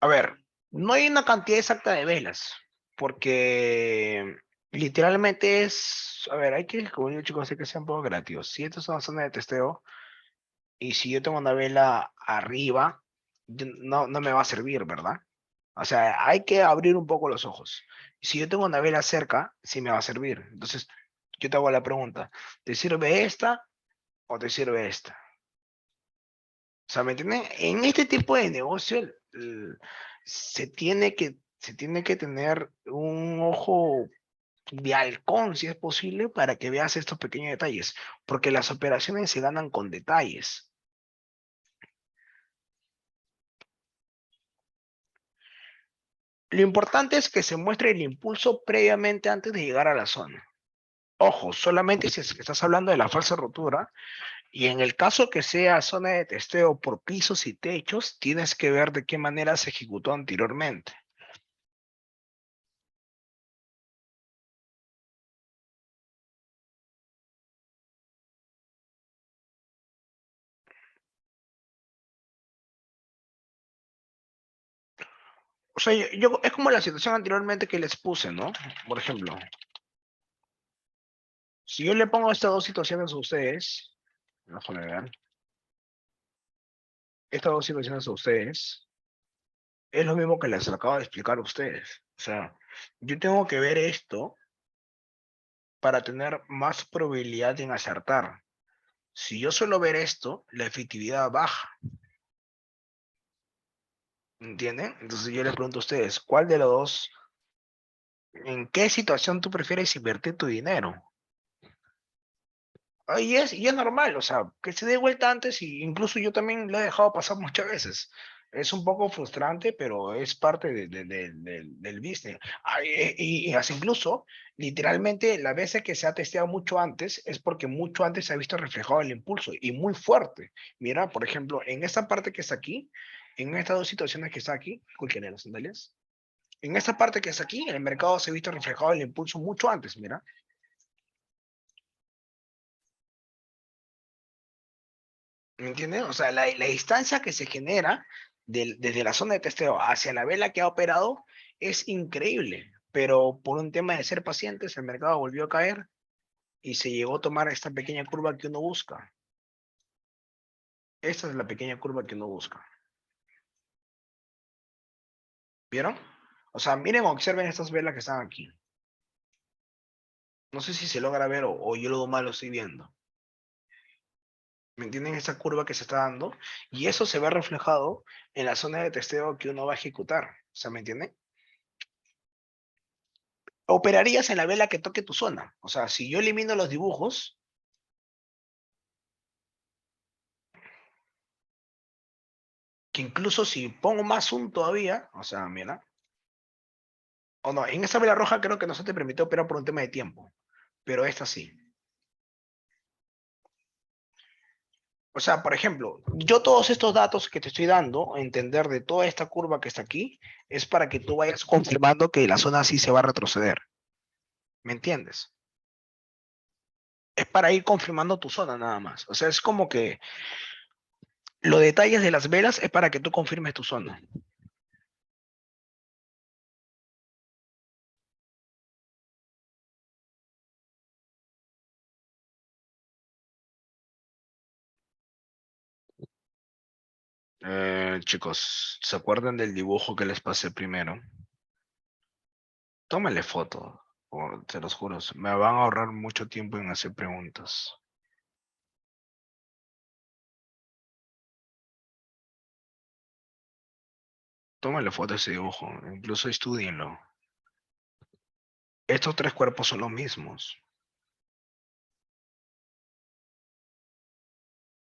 A ver, no hay una cantidad exacta de velas, porque literalmente es, a ver, hay que descubrir, chicos, hay que ser un poco creativos. Si esto es una zona de testeo y si yo tengo una vela arriba, no me va a servir, ¿verdad? O sea, hay que abrir un poco los ojos. Si yo tengo una vela cerca, sí me va a servir. Entonces, yo te hago la pregunta, ¿te sirve esta o te sirve esta? O sea, ¿me entienden? En este tipo de negocio se tiene que tener un ojo de halcón, si es posible, para que veas estos pequeños detalles, porque las operaciones se ganan con detalles. Lo importante es que se muestre el impulso previamente antes de llegar a la zona. Ojo, solamente si es que estás hablando de la falsa rotura, y en el caso que sea zona de testeo por pisos y techos, tienes que ver de qué manera se ejecutó anteriormente. O sea, es como la situación anteriormente que les puse, ¿no? Por ejemplo, si yo le pongo estas dos situaciones a ustedes, déjame ver, estas dos situaciones a ustedes, Es lo mismo que les acabo de explicar a ustedes. O sea, yo tengo que ver esto para tener más probabilidad en acertar. Si yo suelo ver esto, la efectividad baja. ¿Entienden? Entonces yo les pregunto a ustedes, ¿cuál de los dos, en qué situación tú prefieres invertir tu dinero? Y es normal, o sea, que se dé vuelta antes, y incluso yo también lo he dejado pasar muchas veces. Es un poco frustrante, pero es parte del business. Y así incluso, literalmente, las veces que se ha testeado mucho antes, es porque mucho antes se ha visto reflejado el impulso, y muy fuerte. Mira, por ejemplo, en esta parte que está aquí, en estas dos situaciones que está aquí, ¿cuál las sandalias? En esta parte que está aquí, el mercado se ha visto reflejado el impulso mucho antes, mira. ¿Me entiendes? O sea, la distancia que se genera desde la zona de testeo hacia la vela que ha operado es increíble, pero por un tema de ser pacientes, el mercado volvió a caer y se llegó a tomar esta pequeña curva que uno busca. Esta es la pequeña curva que uno busca. ¿Vieron? O sea, miren, observen estas velas que están aquí. No sé si se logra ver o yo lo mal lo estoy viendo. ¿Me entienden? Esa curva que se está dando, y eso se ve reflejado en la zona de testeo que uno va a ejecutar. O sea, ¿me entienden? Operarías en la vela que toque tu zona. O sea, si yo elimino los dibujos, que incluso si pongo más zoom todavía, o sea, mira, o no, en esa vela roja creo que no se te permite operar por un tema de tiempo, pero esta sí. O sea, por ejemplo, yo todos estos datos que te estoy dando, entender de toda esta curva que está aquí, es para que tú vayas confirmando que la zona sí se va a retroceder. ¿Me entiendes? Es para ir confirmando tu zona nada más. O sea, es como que los detalles de las velas es para que tú confirmes tu zona. Chicos, ¿se acuerdan del dibujo que les pasé primero? Tómenle foto, te los juro, me van a ahorrar mucho tiempo en hacer preguntas. Tómenle foto a ese dibujo, incluso estudienlo. Estos tres cuerpos son los mismos.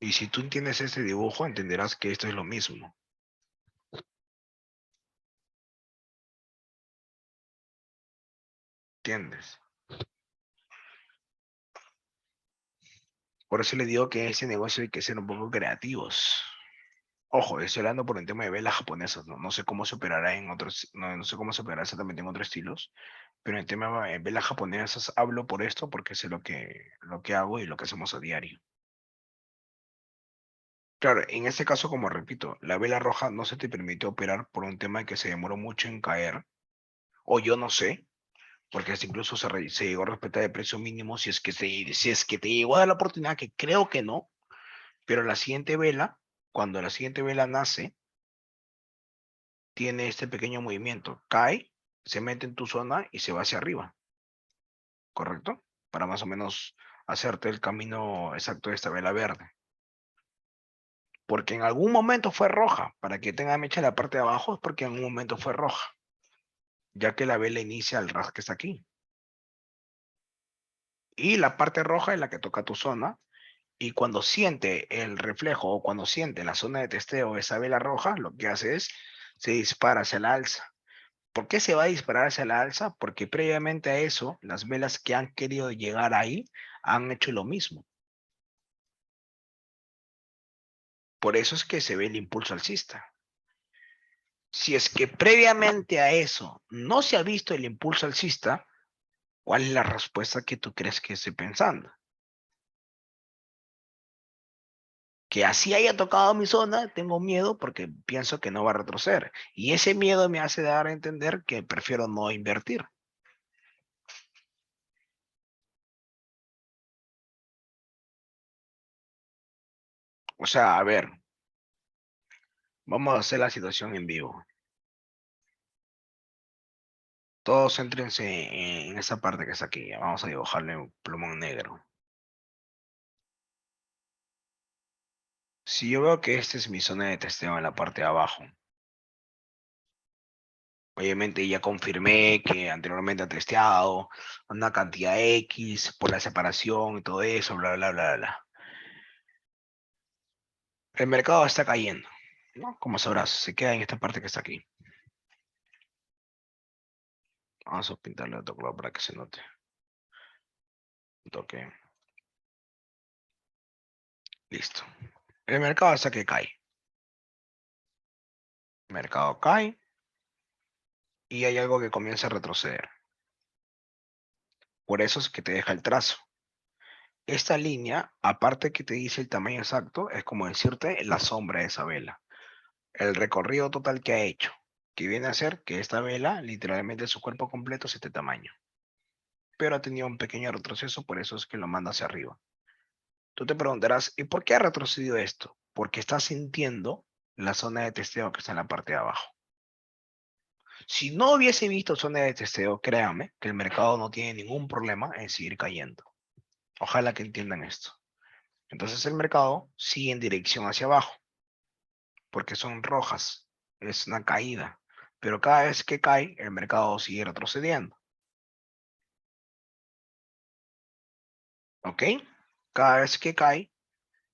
Y si tú entiendes este dibujo, entenderás que esto es lo mismo. ¿Entiendes? Por eso le digo que en ese negocio hay que ser un poco creativos. Ojo, estoy hablando por el tema de velas japonesas, ¿no? No sé cómo se operará en otros, no sé cómo se operará exactamente en otros estilos, pero en el tema de velas japonesas hablo por esto porque sé lo que hago y lo que hacemos a diario. Claro, en este caso, como repito, la vela roja no se te permitió operar por un tema de que se demoró mucho en caer, o yo no sé, porque hasta incluso se llegó a respetar el precio mínimo si es que te llegó a dar la oportunidad, que creo que no, pero la siguiente vela, cuando la siguiente vela nace, tiene este pequeño movimiento, cae, se mete en tu zona y se va hacia arriba, ¿correcto? Para más o menos hacerte el camino exacto de esta vela verde. Porque en algún momento fue roja, para que tenga mecha la parte de abajo, es porque en algún momento fue roja, ya que la vela inicia el ras que está aquí. Y la parte roja es la que toca tu zona, y cuando siente el reflejo o cuando siente la zona de testeo esa vela roja, lo que hace es se dispara hacia la alza. ¿Por qué se va a disparar hacia la alza? Porque previamente a eso, las velas que han querido llegar ahí han hecho lo mismo. Por eso es que se ve el impulso alcista. Si es que previamente a eso no se ha visto el impulso alcista, ¿cuál es la respuesta que tú crees que estoy pensando? Que así haya tocado mi zona, tengo miedo porque pienso que no va a retroceder. Y ese miedo me hace dar a entender que prefiero no invertir. O sea, a ver, vamos a hacer la situación en vivo. Todos céntrense en esa parte que está aquí. Vamos a dibujarle un plumón negro. Si yo veo que esta es mi zona de testeo en la parte de abajo, obviamente ya confirmé que anteriormente ha testeado una cantidad X por la separación y todo eso, bla, bla, bla, bla. El mercado está cayendo, ¿no? Como sabrás, se queda en esta parte que está aquí. Vamos a pintarle otro color para que se note. Un toque. Listo. El mercado hasta que cae. El mercado cae y hay algo que comienza a retroceder. Por eso es que te deja el trazo. Esta línea, aparte que te dice el tamaño exacto, es como decirte la sombra de esa vela. El recorrido total que ha hecho, que viene a ser que esta vela, literalmente su cuerpo completo es este tamaño. Pero ha tenido un pequeño retroceso, por eso es que lo manda hacia arriba. Tú te preguntarás, ¿y por qué ha retrocedido esto? Porque está sintiendo la zona de testeo que está en la parte de abajo. Si no hubiese visto zona de testeo, créame que el mercado no tiene ningún problema en seguir cayendo. Ojalá que entiendan esto. Entonces el mercado sigue en dirección hacia abajo, porque son rojas, es una caída. Pero cada vez que cae, el mercado sigue retrocediendo. ¿Ok? Cada vez que cae,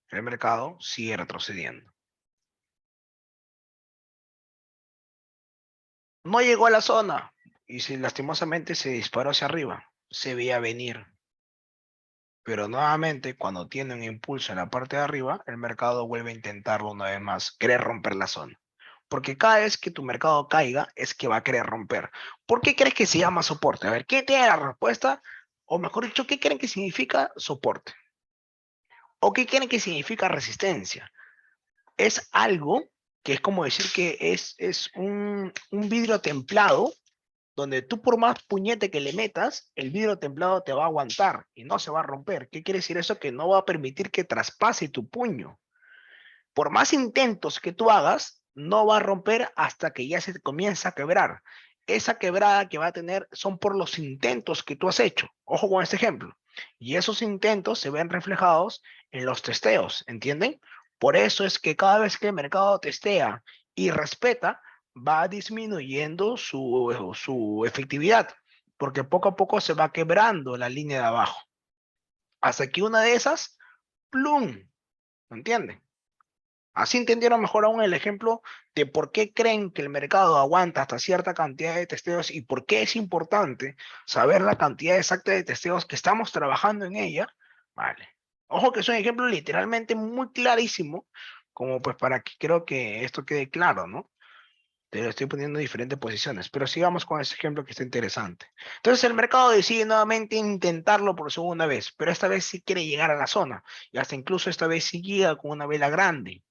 el mercado sigue retrocediendo. No llegó a la zona y lastimosamente se disparó hacia arriba. Se veía venir. Pero nuevamente, cuando tiene un impulso en la parte de arriba, el mercado vuelve a intentarlo una vez más, querer romper la zona. Porque cada vez que tu mercado caiga, es que va a querer romper. ¿Por qué crees que se llama soporte? A ver, ¿quién tiene la respuesta? O mejor dicho, ¿qué creen que significa soporte? ¿O qué creen que significa resistencia? Es algo que es como decir que es un vidrio templado donde tú por más puñete que le metas, el vidrio templado te va a aguantar y no se va a romper. ¿Qué quiere decir eso? Que no va a permitir que traspase tu puño. Por más intentos que tú hagas, no va a romper hasta que ya se comienza a quebrar. Esa quebrada que va a tener son por los intentos que tú has hecho. Ojo con este ejemplo. Y esos intentos se ven reflejados en los testeos, ¿entienden? Por eso es que cada vez que el mercado testea y respeta, va disminuyendo su efectividad, porque poco a poco se va quebrando la línea de abajo. Hasta que una de esas, ¡plum! ¿Entienden? Así entendieron mejor aún el ejemplo de por qué creen que el mercado aguanta hasta cierta cantidad de testeos y por qué es importante saber la cantidad exacta de testeos que estamos trabajando en ella. Vale. Ojo que es un ejemplo literalmente muy clarísimo, como pues para que creo que esto quede claro, ¿no? Te lo estoy poniendo en diferentes posiciones, pero sigamos con ese ejemplo que está interesante. Entonces el mercado decide nuevamente intentarlo por segunda vez, pero esta vez sí quiere llegar a la zona y hasta incluso esta vez sí llega con una vela grande.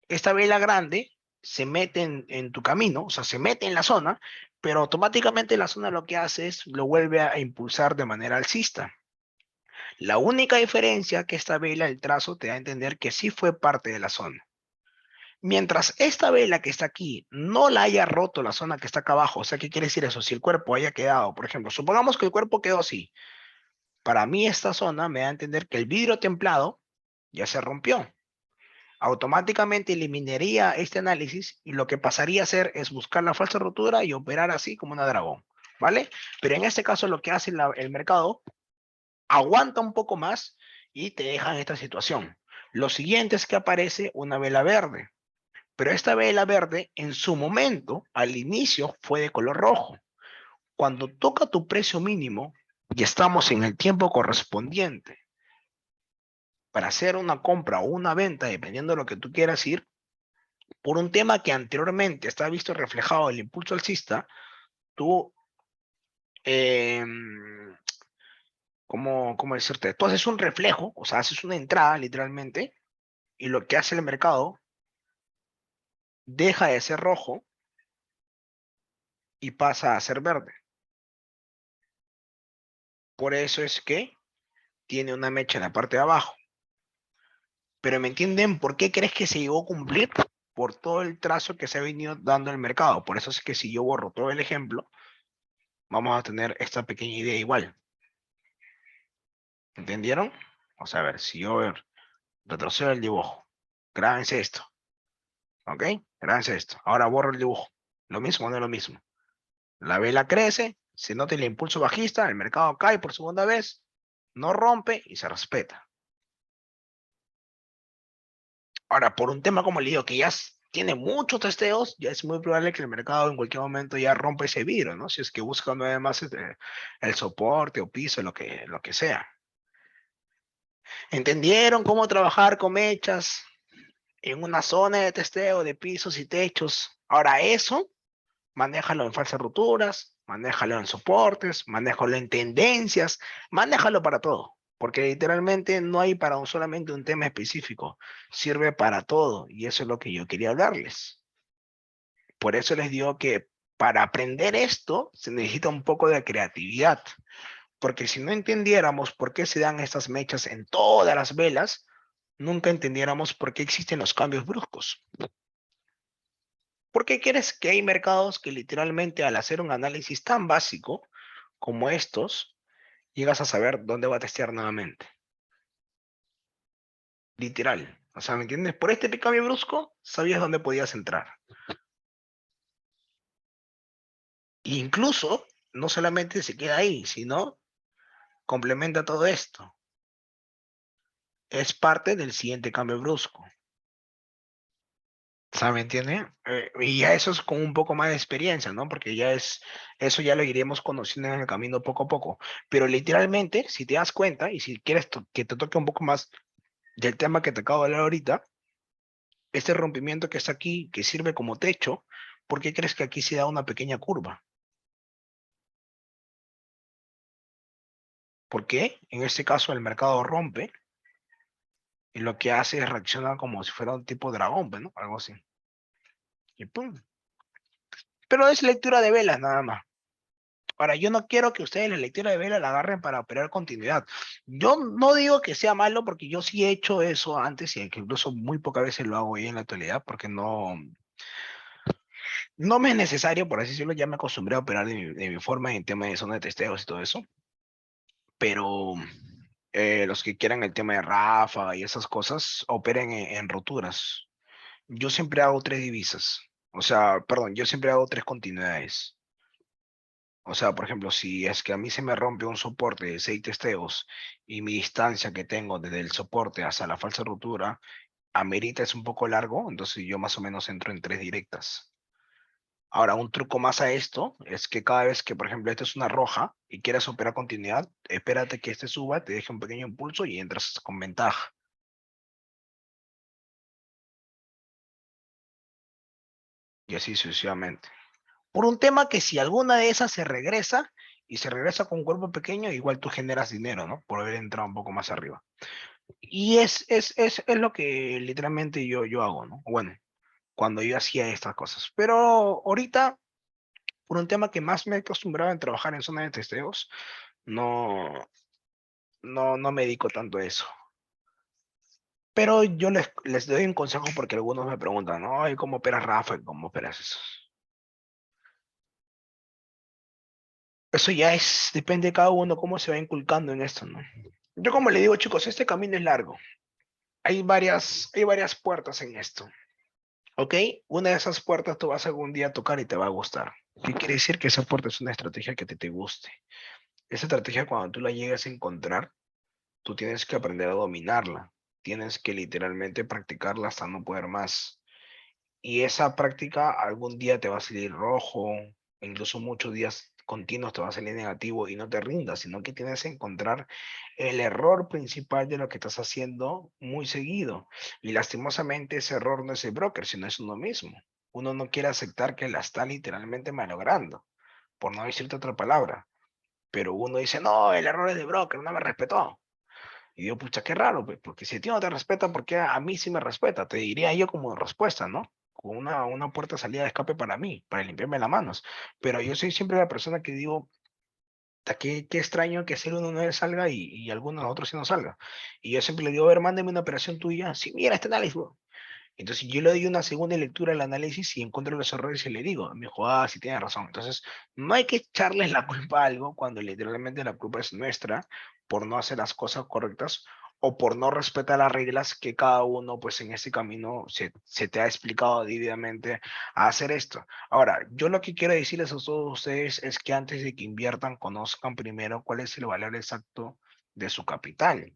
Esta vela grande se mete en tu camino, o sea, se mete en la zona, pero automáticamente la zona lo que hace es lo vuelve a impulsar de manera alcista. La única diferencia que esta vela, el trazo, te da a entender que sí fue parte de la zona. Mientras esta vela que está aquí no la haya roto la zona que está acá abajo, o sea, ¿qué quiere decir eso? Si el cuerpo haya quedado, por ejemplo, supongamos que el cuerpo quedó así, para mí esta zona me da a entender que el vidrio templado ya se rompió. Automáticamente eliminaría este análisis y lo que pasaría a hacer es buscar la falsa rotura y operar así como una dragón, ¿vale? Pero en este caso lo que hace el mercado, aguanta un poco más y te deja en esta situación. Lo siguiente es que aparece una vela verde, pero esta vela verde en su momento, al inicio, fue de color rojo. Cuando toca tu precio mínimo y estamos en el tiempo correspondiente para hacer una compra o una venta, dependiendo de lo que tú quieras ir, por un tema que anteriormente está visto reflejado en el impulso alcista, tú, eh, ¿cómo decirte? Tú haces un reflejo, o sea, haces una entrada literalmente, y lo que hace el mercado deja de ser rojo y pasa a ser verde. Por eso es que tiene una mecha en la parte de abajo. Pero ¿me entienden por qué crees que se llegó a cumplir? Por todo el trazo que se ha venido dando el mercado. Por eso es que si yo borro todo el ejemplo, vamos a tener esta pequeña idea igual. ¿Entendieron? O sea, a ver, si yo retrocedo el dibujo, grábense esto, ¿ok? Grábense esto. Ahora borro el dibujo. Lo mismo, no es lo mismo. La vela crece, se nota el impulso bajista, el mercado cae por segunda vez, no rompe y se respeta. Ahora, por un tema como el digo, que ya tiene muchos testeos, ya es muy probable que el mercado en cualquier momento ya rompa ese vidrio, ¿no? Si es que busca nuevamente más el soporte o piso, lo que sea. ¿Entendieron cómo trabajar con mechas en una zona de testeo de pisos y techos? Ahora eso, manéjalo en falsas rupturas, manéjalo en soportes, manéjalo en tendencias, manéjalo para todo. Porque literalmente no hay para solamente un tema específico, sirve para todo y eso es lo que yo quería hablarles. Por eso les digo que para aprender esto se necesita un poco de creatividad, porque si no entendiéramos por qué se dan estas mechas en todas las velas, nunca entendiéramos por qué existen los cambios bruscos. ¿Por qué crees que hay mercados que literalmente al hacer un análisis tan básico como estos, llegas a saber dónde va a testear nuevamente? Literal. O sea, ¿me entiendes? Por este cambio brusco, sabías dónde podías entrar. E incluso, no solamente se queda ahí, sino complementa todo esto. Es parte del siguiente cambio brusco. ¿Sabe? ¿Me entiende? Y ya eso es con un poco más de experiencia, ¿no? Porque ya es, eso ya lo iremos conociendo en el camino poco a poco. Pero literalmente, si te das cuenta y si quieres que te toque un poco más del tema que te acabo de hablar ahorita, este rompimiento que está aquí, que sirve como techo, ¿por qué crees que aquí se da una pequeña curva? Porque en este caso el mercado rompe y lo que hace es reaccionar como si fuera un tipo dragón, pues, ¿no? Algo así. Y pum. Pero es lectura de velas nada más. Ahora, yo no quiero que ustedes la lectura de vela la agarren para operar continuidad. Yo no digo que sea malo porque yo sí he hecho eso antes y que incluso muy pocas veces lo hago hoy en la actualidad porque no me es necesario, por así decirlo, ya me acostumbré a operar de mi forma en tema de zona de testeos y todo eso. Pero los que quieran el tema de ráfaga y esas cosas, operen en roturas. Yo siempre hago tres divisas. O sea, perdón, yo siempre hago tres continuidades. O sea, por ejemplo, si es que a mí se me rompe un soporte de 6 testeos y mi distancia que tengo desde el soporte hasta la falsa ruptura amerita es un poco largo, entonces yo más o menos entro en tres directas. Ahora, un truco más a esto es que cada vez que, por ejemplo, esta es una roja y quieras operar continuidad, espérate que este suba, te deje un pequeño impulso y entras con ventaja. Y así sucesivamente. Por un tema que si alguna de esas se regresa y se regresa con un cuerpo pequeño, igual tú generas dinero, ¿no? Por haber entrado un poco más arriba. Y es lo que literalmente yo hago, ¿no? Bueno, cuando yo hacía estas cosas. Pero ahorita, por un tema que más me he acostumbrado a trabajar en zona de testeos, no, no me dedico tanto a eso. Pero yo les doy un consejo porque algunos me preguntan, ¿no? ¿Y cómo operas Rafa? ¿Cómo operas eso? Eso ya es, depende de cada uno cómo se va inculcando en esto, ¿no? Yo como le digo, chicos, este camino es largo. Hay varias puertas en esto. ¿Ok? Una de esas puertas tú vas algún día a tocar y te va a gustar. ¿Qué quiere decir? Que esa puerta es una estrategia que te guste. Esa estrategia cuando tú la llegas a encontrar, tú tienes que aprender a dominarla. Tienes que literalmente practicarla hasta no poder más. Y esa práctica algún día te va a salir rojo, incluso muchos días continuos te va a salir negativo y no te rindas, sino que tienes que encontrar el error principal de lo que estás haciendo muy seguido. Y lastimosamente ese error no es el broker, sino es uno mismo. Uno no quiere aceptar que la está literalmente malogrando, por no decirte otra palabra. Pero uno dice, no, el error es de broker, no me respetó. Y digo, pucha, qué raro, pues, porque si a ti no te respeta, ¿por qué a mí sí me respeta? Te diría yo como respuesta, ¿no? Con una puerta de salida de escape para mí, para limpiarme las manos. Pero yo soy siempre la persona que digo, qué extraño que hacer uno no le salga y alguno de nosotros sí no salga. Y yo siempre le digo, a ver, mándeme una operación tuya. Sí, mira este análisis. Entonces yo le doy una segunda lectura al análisis y encuentro los errores y le digo, me dijo, ah, sí tiene razón. Entonces no hay que echarles la culpa a algo cuando literalmente la culpa es nuestra por no hacer las cosas correctas o por no respetar las reglas que cada uno pues en ese camino se te ha explicado debidamente a hacer esto. Ahora, yo lo que quiero decirles a todos ustedes es que antes de que inviertan, conozcan primero cuál es el valor exacto de su capital.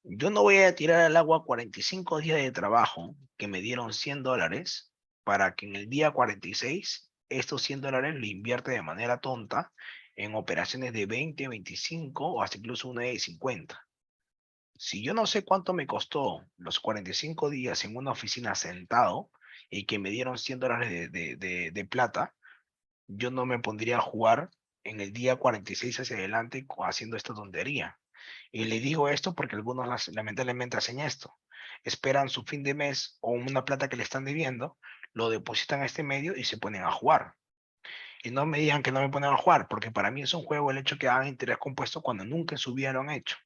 Yo no voy a tirar al agua 45 días de trabajo que me dieron $100 para que en el día 46 estos $100 lo invierte de manera tonta en operaciones de 20, 25 o hasta incluso una de 50. Si yo no sé cuánto me costó los 45 días en una oficina sentado y que me dieron $100 de plata, yo no me pondría a jugar en el día 46 hacia adelante haciendo esta tontería. Y le digo esto porque algunos lamentablemente hacen esto. Esperan su fin de mes o una plata que le están debiendo, lo depositan a este medio y se ponen a jugar. Y no me digan que no me ponen a jugar, porque para mí es un juego el hecho que hagan interés compuesto cuando nunca en su vida lo han hecho.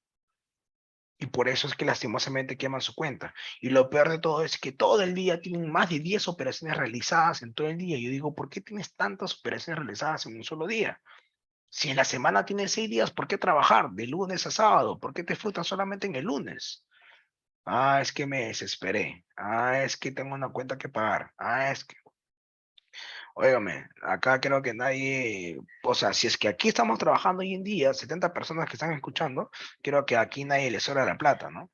Y por eso es que lastimosamente queman su cuenta. Y lo peor de todo es que todo el día tienen más de 10 operaciones realizadas en todo el día. Yo digo, ¿por qué tienes tantas operaciones realizadas en un solo día? Si en la semana tienes 6 días, ¿por qué trabajar de lunes a sábado? ¿Por qué te frutas solamente en el lunes? Ah, es que me desesperé. Ah, es que tengo una cuenta que pagar. Ah, es que, óigame, acá creo que nadie, o sea, si es que aquí estamos trabajando hoy en día, 70 personas que están escuchando, creo que aquí nadie les sobra la plata, ¿no?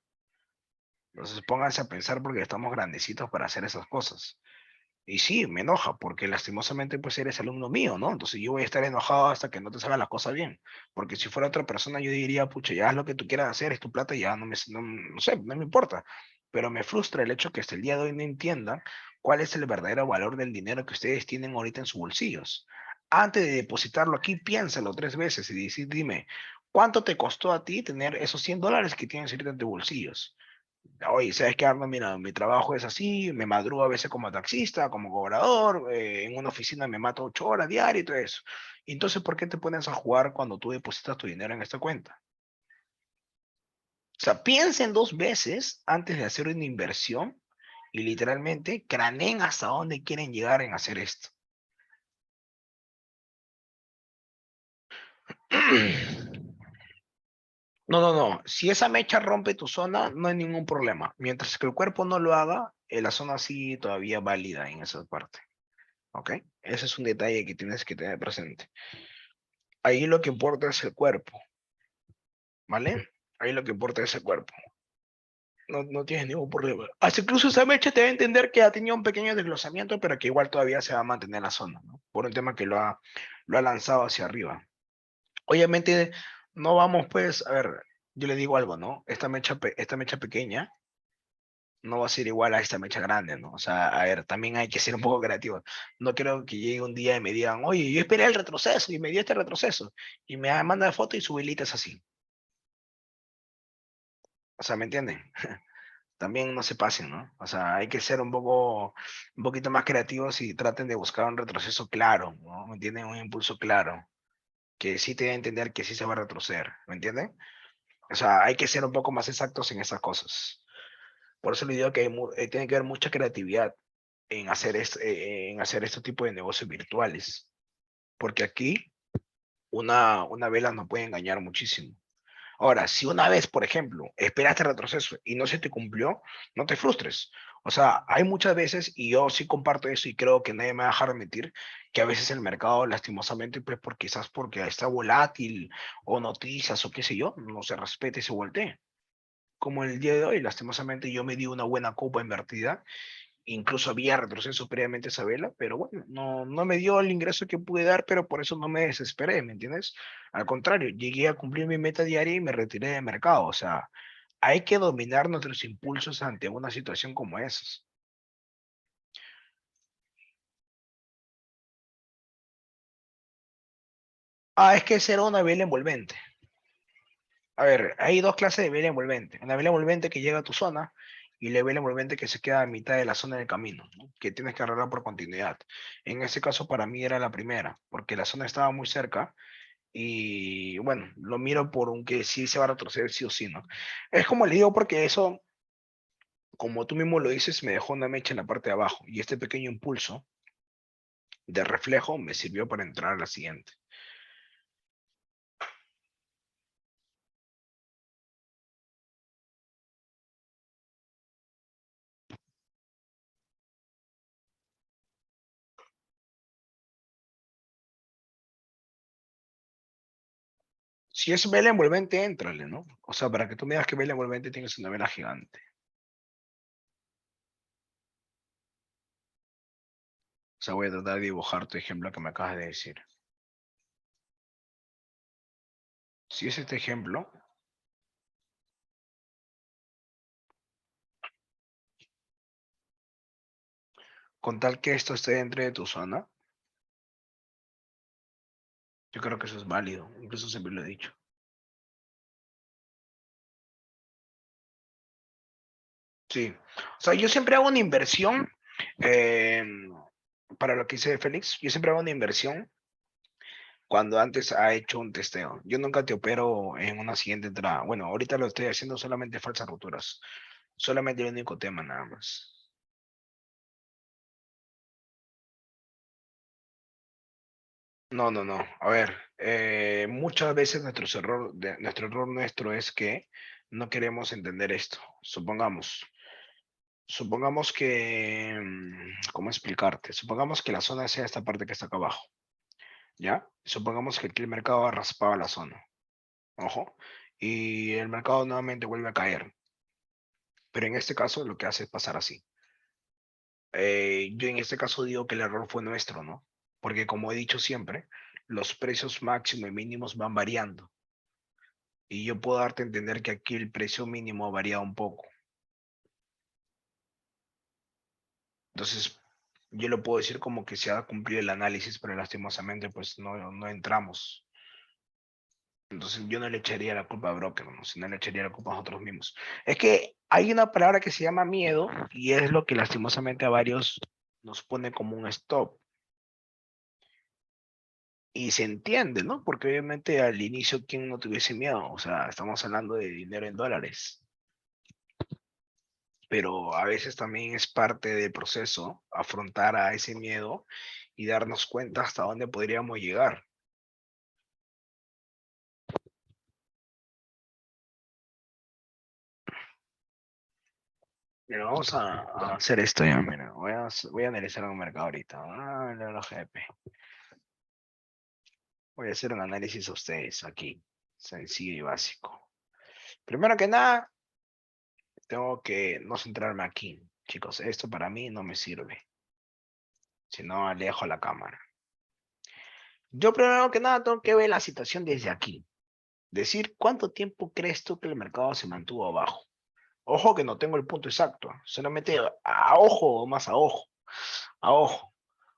Entonces pónganse a pensar porque estamos grandecitos para hacer esas cosas. Y sí, me enoja porque lastimosamente pues eres alumno mío, ¿no? Entonces yo voy a estar enojado hasta que no te salga la cosa bien. Porque si fuera otra persona yo diría, pucha, ya haz lo que tú quieras hacer, es tu plata, ya no sé, no me importa. Pero me frustra el hecho que hasta el día de hoy no entiendan cuál es el verdadero valor del dinero que ustedes tienen ahorita en sus bolsillos. Antes de depositarlo aquí, piénsalo 3 veces y dime, ¿cuánto te costó a ti tener esos $100 que tienes ahorita en tus bolsillos? Oye, ¿sabes qué, Arno? Mira, mi trabajo es así, me madrugo a veces como taxista, como cobrador, en una oficina me mato 8 horas diarias y todo eso. Entonces, ¿por qué te pones a jugar cuando tú depositas tu dinero en esta cuenta? O sea, piensen 2 veces antes de hacer una inversión y literalmente craneen hasta dónde quieren llegar en hacer esto. No, no, no. Si esa mecha rompe tu zona, no hay ningún problema. Mientras que el cuerpo no lo haga, la zona sigue todavía válida en esa parte. ¿Ok? Ese es un detalle que tienes que tener presente. Ahí lo que importa es el cuerpo, ¿vale? Ahí lo que importa es el cuerpo. No, no tienes ningún problema. Hasta incluso esa mecha te va a entender que ha tenido un pequeño desglosamiento, pero que igual todavía se va a mantener la zona, ¿no? Por un tema que lo ha lanzado hacia arriba. Obviamente, no vamos pues, a ver, yo le digo algo, ¿no? Esta mecha pequeña no va a ser igual a esta mecha grande, ¿no? O sea, a ver, también hay que ser un poco creativo. No quiero que llegue un día y me digan, oye, yo esperé el retroceso y me dio este retroceso. Y me manda foto y su hilita es así. O sea, ¿me entienden? También no se pasen, ¿no? O sea, hay que ser un poquito más creativos y traten de buscar un retroceso claro, ¿no? ¿Me entienden? Un impulso claro, que sí te dé a entender que sí se va a retroceder, ¿me entienden? O sea, hay que ser un poco más exactos en esas cosas. Por eso le digo que tiene que haber mucha creatividad en hacer este tipo de negocios virtuales, porque aquí una vela nos puede engañar muchísimo. Ahora, si una vez, por ejemplo, esperaste retroceso y no se te cumplió, no te frustres. O sea, hay muchas veces, y yo sí comparto eso y creo que nadie me va a dejar mentir, que a veces el mercado, lastimosamente, pues quizás porque está volátil o noticias o qué sé yo, no se respete y se voltee. Como el día de hoy, lastimosamente, yo me di una buena copa invertida, incluso había retroceso previamente a esa vela, pero bueno, no me dio el ingreso que pude dar, pero por eso no me desesperé, ¿me entiendes? Al contrario, llegué a cumplir mi meta diaria y me retiré del mercado. O sea, hay que dominar nuestros impulsos ante una situación como esas. Ah, es que será una vela envolvente. A ver, hay dos clases de vela envolvente. Una vela envolvente que llega a tu zona y la vela envolvente que se queda a mitad de la zona del camino, ¿no? Que tienes que arreglar por continuidad. En ese caso, para mí era la primera, porque la zona estaba muy cerca. Y bueno, lo miro por un que sí se va a retroceder sí o sí, ¿no? Es como le digo porque eso como tú mismo lo dices, me dejó una mecha en la parte de abajo y este pequeño impulso de reflejo me sirvió para entrar a la siguiente. Si es vela envolvente, éntrale, ¿no? O sea, para que tú me digas que vela envolvente tienes una vela gigante. O sea, voy a tratar de dibujar tu ejemplo que me acabas de decir. Si es este ejemplo, con tal que esto esté dentro de tu zona, yo creo que eso es válido. Incluso siempre lo he dicho. Sí. O sea, yo siempre hago una inversión eh, para lo que hice de Félix. Yo siempre hago una inversión cuando antes ha hecho un testeo. Yo nunca te opero en una siguiente entrada. Bueno, ahorita lo estoy haciendo solamente falsas rupturas. Solamente el único tema nada más. No, no, no. A ver, muchas veces nuestro error nuestro es que no queremos entender esto. Supongamos que, ¿cómo explicarte? Supongamos que la zona sea esta parte que está acá abajo, ¿ya? Supongamos que aquí el mercado ha raspado la zona, ojo, y el mercado nuevamente vuelve a caer. Pero en este caso lo que hace es pasar así. Yo en este caso digo que el error fue nuestro, ¿no? Porque como he dicho siempre, los precios máximo y mínimos van variando. Y yo puedo darte a entender que aquí el precio mínimo ha variado un poco. Entonces, yo lo puedo decir como que se ha cumplido el análisis, pero lastimosamente pues no entramos. Entonces yo no le echaría la culpa a broker, ¿no? Sino le echaría la culpa a nosotros mismos. Es que hay una palabra que se llama miedo y es lo que lastimosamente a varios nos pone como un stop. Y se entiende, ¿no? Porque obviamente al inicio, ¿quién no tuviese miedo? O sea, estamos hablando de dinero en dólares. Pero a veces también es parte del proceso afrontar a ese miedo y darnos cuenta hasta dónde podríamos llegar. Mira, vamos a hacer esto ya, mira. Voy a analizar un mercado ahorita. Ah, el GP. Voy a hacer un análisis a ustedes aquí. Sencillo y básico. Primero que nada, tengo que no centrarme aquí. Chicos, esto para mí no me sirve. Si no, alejo la cámara. Yo primero que nada tengo que ver la situación desde aquí. Decir cuánto tiempo crees tú que el mercado se mantuvo abajo. Ojo que no tengo el punto exacto. Solamente a ojo o más a ojo. A ojo.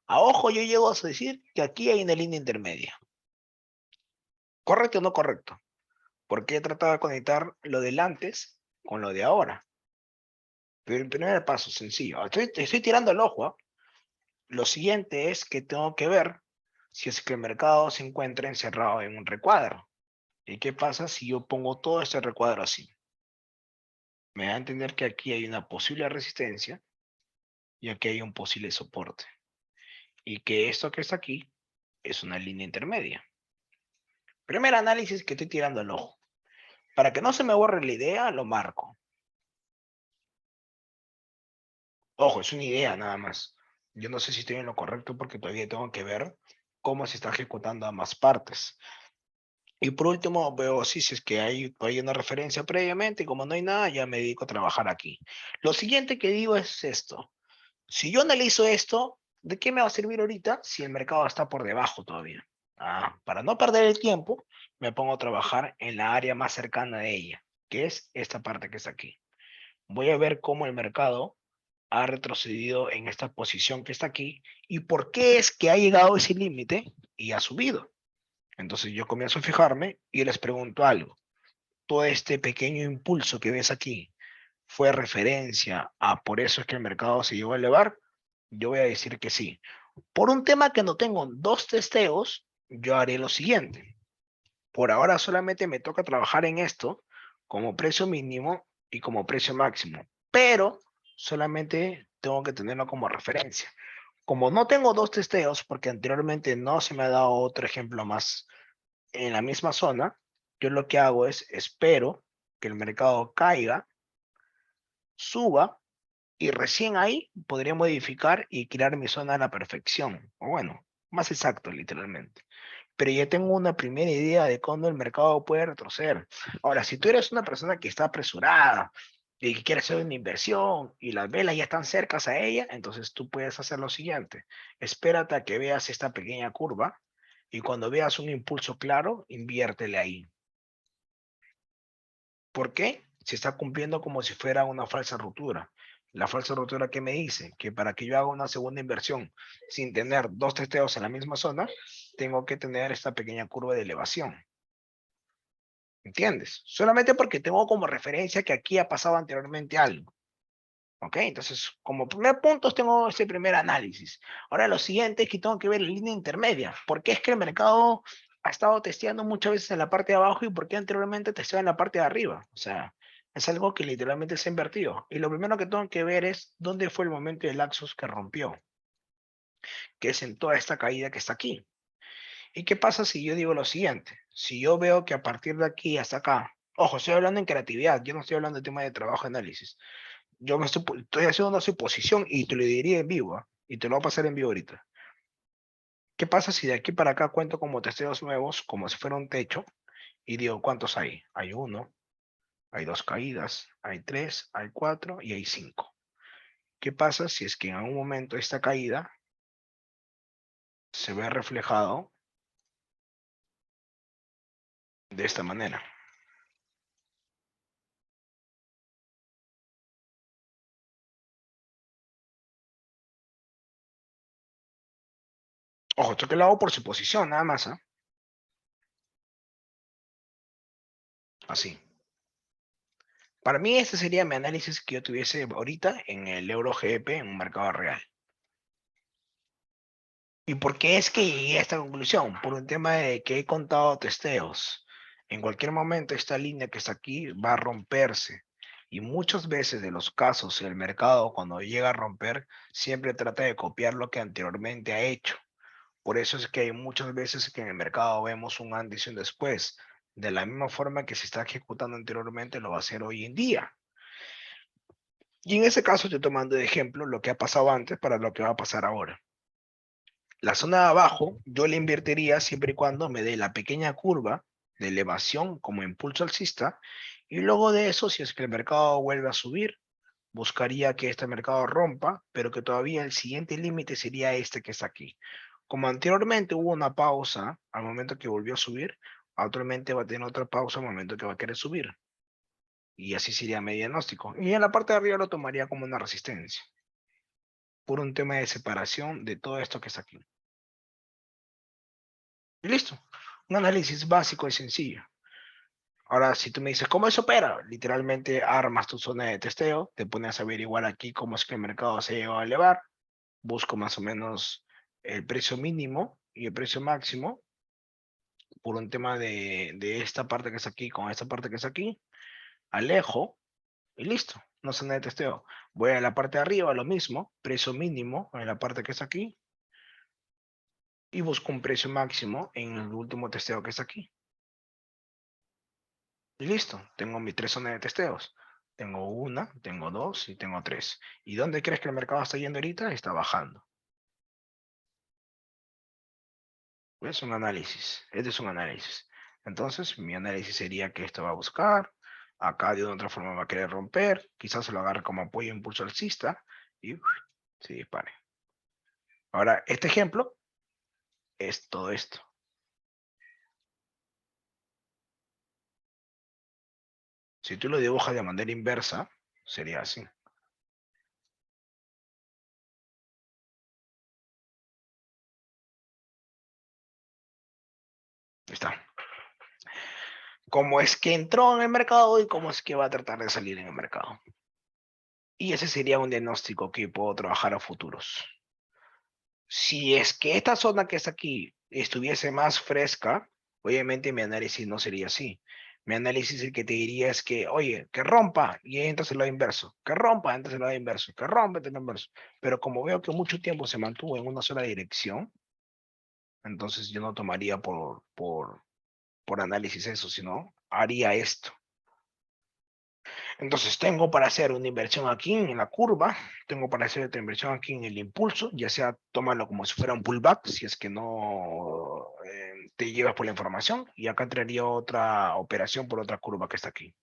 A ojo yo llego a decir que aquí hay una línea intermedia. ¿Correcto o no correcto? Porque he tratado de conectar lo del antes con lo de ahora. Pero el primer paso, sencillo. Estoy tirando el ojo. ¿Ah? Lo siguiente es que tengo que ver si es que el mercado se encuentra encerrado en un recuadro. ¿Y qué pasa si yo pongo todo este recuadro así? Me da a entender que aquí hay una posible resistencia y aquí hay un posible soporte. Y que esto que está aquí es una línea intermedia. Primer análisis que estoy tirando al ojo. Para que no se me borre la idea, lo marco. Ojo, es una idea nada más. Yo no sé si estoy en lo correcto porque todavía tengo que ver cómo se está ejecutando ambas partes. Y por último, veo si es que hay una referencia previamente y como no hay nada, ya me dedico a trabajar aquí. Lo siguiente que digo es esto. Si yo analizo esto, ¿de qué me va a servir ahorita si el mercado está por debajo todavía? Para no perder el tiempo, me pongo a trabajar en la área más cercana de ella, que es esta parte que está aquí. Voy a ver cómo el mercado ha retrocedido en esta posición que está aquí y por qué es que ha llegado a ese límite y ha subido. Entonces yo comienzo a fijarme y les pregunto algo. Todo este pequeño impulso que ves aquí fue referencia a por eso es que el mercado se llegó a elevar. Yo voy a decir que sí. Por un tema que no tengo dos testeos, yo haré lo siguiente. Por ahora solamente me toca trabajar en esto como precio mínimo y como precio máximo. Pero solamente tengo que tenerlo como referencia. Como no tengo dos testeos, porque anteriormente no se me ha dado otro ejemplo más en la misma zona, yo lo que hago es espero que el mercado caiga, suba, y recién ahí podría modificar y crear mi zona a la perfección. O bueno, más exacto, literalmente. Pero ya tengo una primera idea de cuándo el mercado puede retroceder. Ahora, si tú eres una persona que está apresurada y que quiere hacer una inversión y las velas ya están cercas a ella, entonces tú puedes hacer lo siguiente. Espérate a que veas esta pequeña curva y cuando veas un impulso claro, inviértele ahí. ¿Por qué? Se está cumpliendo como si fuera una falsa ruptura. La falsa ruptura que me dice que para que yo haga una segunda inversión sin tener dos testeos en la misma zona, tengo que tener esta pequeña curva de elevación. ¿Entiendes? Solamente porque tengo como referencia que aquí ha pasado anteriormente algo. ¿Ok? Entonces, como primer punto tengo ese primer análisis. Ahora lo siguiente es que tengo que ver la línea intermedia. ¿Por qué es que el mercado ha estado testeando muchas veces en la parte de abajo y por qué anteriormente testeaba en la parte de arriba? O sea, es algo que literalmente se ha invertido. Y lo primero que tengo que ver es dónde fue el momento del Axos que rompió, que es en toda esta caída que está aquí. ¿Y qué pasa si yo digo lo siguiente? Si yo veo que a partir de aquí hasta acá, ojo, estoy hablando en creatividad, yo no estoy hablando de tema de trabajo análisis. Yo estoy haciendo una suposición y te lo diría en vivo, ¿ah? Y te lo voy a pasar en vivo ahorita. ¿Qué pasa si de aquí para acá cuento como testeos nuevos, como si fuera un techo, y digo, ¿cuántos hay? Hay uno, hay dos caídas, hay tres, hay cuatro y hay cinco. ¿Qué pasa si es que en algún momento esta caída se ve reflejado de esta manera? Ojo, esto que lo hago por suposición, nada más, ¿ah? Así. Para mí, este sería mi análisis que yo tuviese ahorita en el Euro GBP en un mercado real. ¿Y por qué es que llegué a esta conclusión? Por un tema de que he contado testeos. En cualquier momento esta línea que está aquí va a romperse. Y muchas veces de los casos el mercado cuando llega a romper siempre trata de copiar lo que anteriormente ha hecho. Por eso es que hay muchas veces que en el mercado vemos un antes y un después. De la misma forma que se está ejecutando anteriormente lo va a hacer hoy en día. Y en ese caso estoy tomando de ejemplo lo que ha pasado antes para lo que va a pasar ahora. La zona de abajo yo le invertiría siempre y cuando me dé la pequeña curva de elevación como impulso alcista y luego de eso, si es que el mercado vuelve a subir, buscaría que este mercado rompa, pero que todavía el siguiente límite sería este que está aquí. Como anteriormente hubo una pausa al momento que volvió a subir, actualmente va a tener otra pausa al momento que va a querer subir. Y así sería mi diagnóstico. Y en la parte de arriba lo tomaría como una resistencia, por un tema de separación de todo esto que está aquí. Y listo. Un análisis básico y sencillo. Ahora, si tú me dices, ¿cómo eso opera? Literalmente armas tu zona de testeo, te pones a averiguar aquí cómo es que el mercado se va a elevar, busco más o menos el precio mínimo y el precio máximo por un tema de esta parte que es aquí con esta parte que es aquí, alejo y listo, una zona de testeo. Voy a la parte de arriba, lo mismo, precio mínimo en la parte que es aquí y busco un precio máximo en el último testeo que es aquí. Y listo, tengo mis tres zonas de testeos. Tengo una, tengo dos y tengo tres. ¿Y dónde crees que el mercado está yendo ahorita? Está bajando. Es un análisis. Este es un análisis. Entonces, mi análisis sería que esto va a buscar. Acá de otra forma va a querer romper. Quizás se lo agarre como apoyo impulso alcista y se dispare. Ahora, este ejemplo es todo esto. Si tú lo dibujas de manera inversa, sería así. Está. ¿Cómo es que entró en el mercado y cómo es que va a tratar de salir en el mercado? Y ese sería un diagnóstico que puedo trabajar a futuros. Si es que esta zona que está aquí estuviese más fresca, obviamente mi análisis no sería así. Mi análisis el que te diría es que, oye, que rompa y entras en lo inverso, que rompa, entras en lo inverso, que rompa, entras en lo inverso. Pero como veo que mucho tiempo se mantuvo en una sola dirección, entonces yo no tomaría por análisis eso, sino haría esto. Entonces tengo para hacer una inversión aquí en la curva, tengo para hacer otra inversión aquí en el impulso, ya sea tómalo como si fuera un pullback, si es que no te llevas por la información, y acá entraría otra operación por otra curva que está aquí.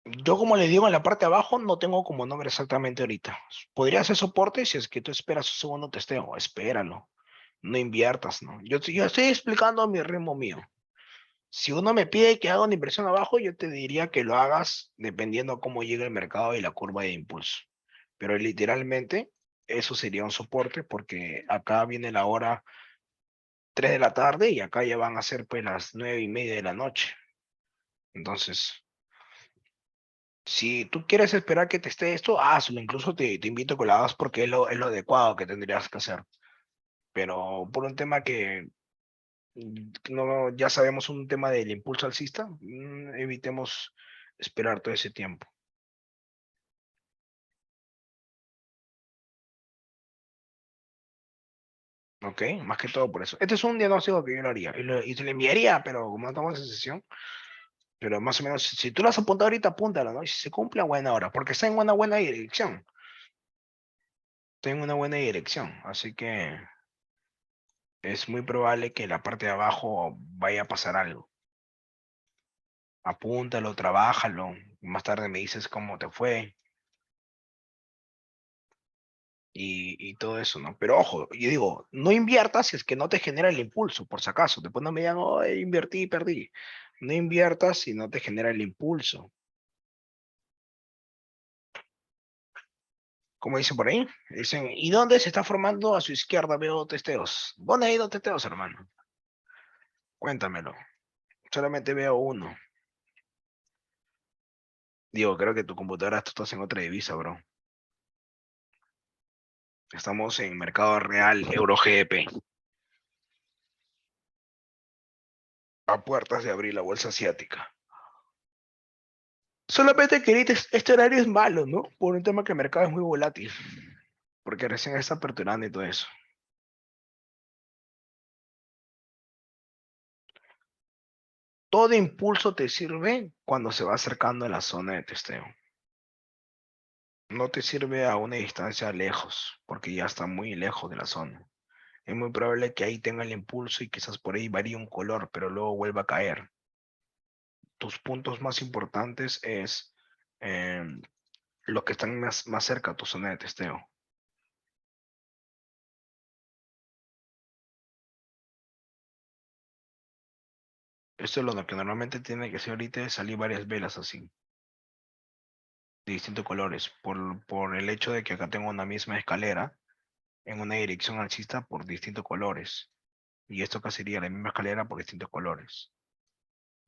Yo como le digo en la parte de abajo, no tengo como nombre exactamente ahorita. Podría ser soporte si es que tú esperas un segundo testeo, espéralo, no inviertas, ¿no? Yo estoy explicando a mi ritmo mío. Si uno me pide que haga una inversión abajo, yo te diría que lo hagas dependiendo cómo llega el mercado y la curva de impulso. Pero literalmente eso sería un soporte porque acá viene la hora 3 de la tarde y acá ya van a ser pues las 9:30 de la noche. Entonces, si tú quieres esperar que te esté esto, hazlo. Incluso te invito a que lo hagas porque es lo adecuado que tendrías que hacer. Pero por un tema que no, ya sabemos un tema del impulso alcista, evitemos esperar todo ese tiempo. ¿Ok? Más que todo por eso. Este es un diagnóstico que yo lo haría y te lo enviaría, pero como no estamos en sesión, pero más o menos, si tú lo has apuntado ahorita, apúntalo, ¿no? Y si se cumple a buena hora, porque está en una buena dirección. Está en una buena dirección, así que es muy probable que la parte de abajo vaya a pasar algo. Apúntalo, trabájalo, más tarde me dices cómo te fue y todo eso, ¿no? Pero ojo, yo digo, no inviertas si es que no te genera el impulso, por si acaso. Después no me digan, oh, invertí y perdí. No inviertas si no te genera el impulso. Como dicen por ahí, dicen, ¿y dónde se está formando a su izquierda? Veo testeos. ¿Dónde hay dos testeos, hermano? Cuéntamelo. Solamente veo uno. Digo, creo que tu computadora tú estás en otra divisa, bro. Estamos en mercado real, Euro GP. A puertas de abrir la bolsa asiática. Solamente que ahorita este horario es malo, ¿no? Por un tema que el mercado es muy volátil. Porque recién está aperturando y todo eso. Todo impulso te sirve cuando se va acercando a la zona de testeo. No te sirve a una distancia lejos, porque ya está muy lejos de la zona. Es muy probable que ahí tenga el impulso y quizás por ahí varíe un color, pero luego vuelva a caer. Tus puntos más importantes es los que están más cerca a tu zona de testeo. Esto es lo que normalmente tiene que ser ahorita, es salir varias velas así, de distintos colores, por el hecho de que acá tengo una misma escalera en una dirección alcista por distintos colores. Y esto acá sería la misma escalera por distintos colores.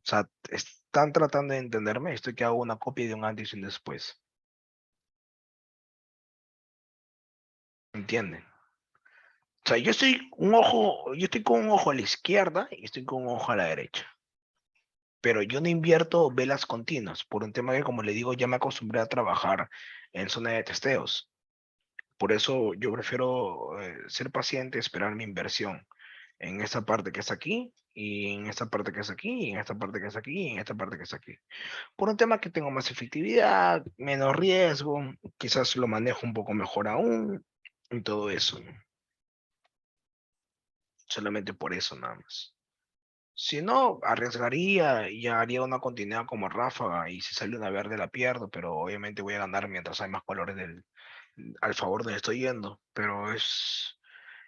O sea, están tratando de entenderme, esto que hago una copia de un antes y un después. ¿Entienden? O sea, yo estoy con un ojo a la izquierda y estoy con un ojo a la derecha. Pero yo no invierto velas continuas por un tema que, como le digo, ya me acostumbré a trabajar en zona de testeos. Por eso yo prefiero ser paciente, esperar mi inversión en esta parte que está aquí, y en esta parte que está aquí, y en esta parte que está aquí, y en esta parte que está aquí. Por un tema que tengo más efectividad, menos riesgo, quizás lo manejo un poco mejor aún, y todo eso, ¿no? Solamente por eso nada más. Si no, arriesgaría y haría una continuidad como ráfaga, y si sale una verde la pierdo, pero obviamente voy a ganar mientras hay más colores al favor donde estoy yendo. Pero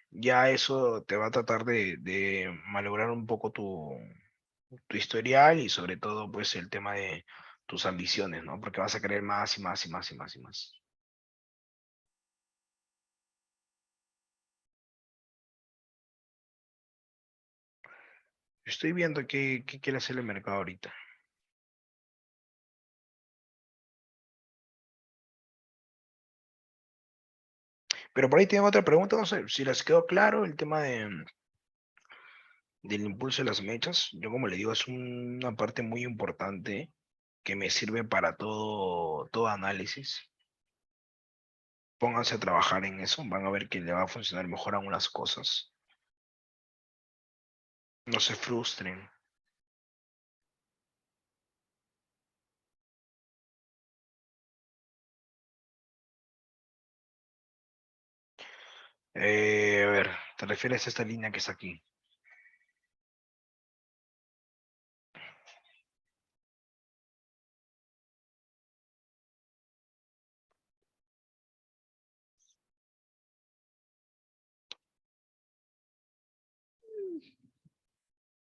ya eso te va a tratar de malograr un poco tu historial, y sobre todo pues el tema de tus ambiciones, ¿no? Porque vas a querer más y más y más y más y más. Estoy viendo qué quiere hacer el mercado ahorita. Pero por ahí tengo otra pregunta, no sé, si les quedó claro el tema del impulso de las mechas. Yo como le digo, es una parte muy importante que me sirve para todo análisis. Pónganse a trabajar en eso, van a ver que le va a funcionar mejor a unas cosas. No se frustren. A ver, ¿te refieres a esta línea que está aquí?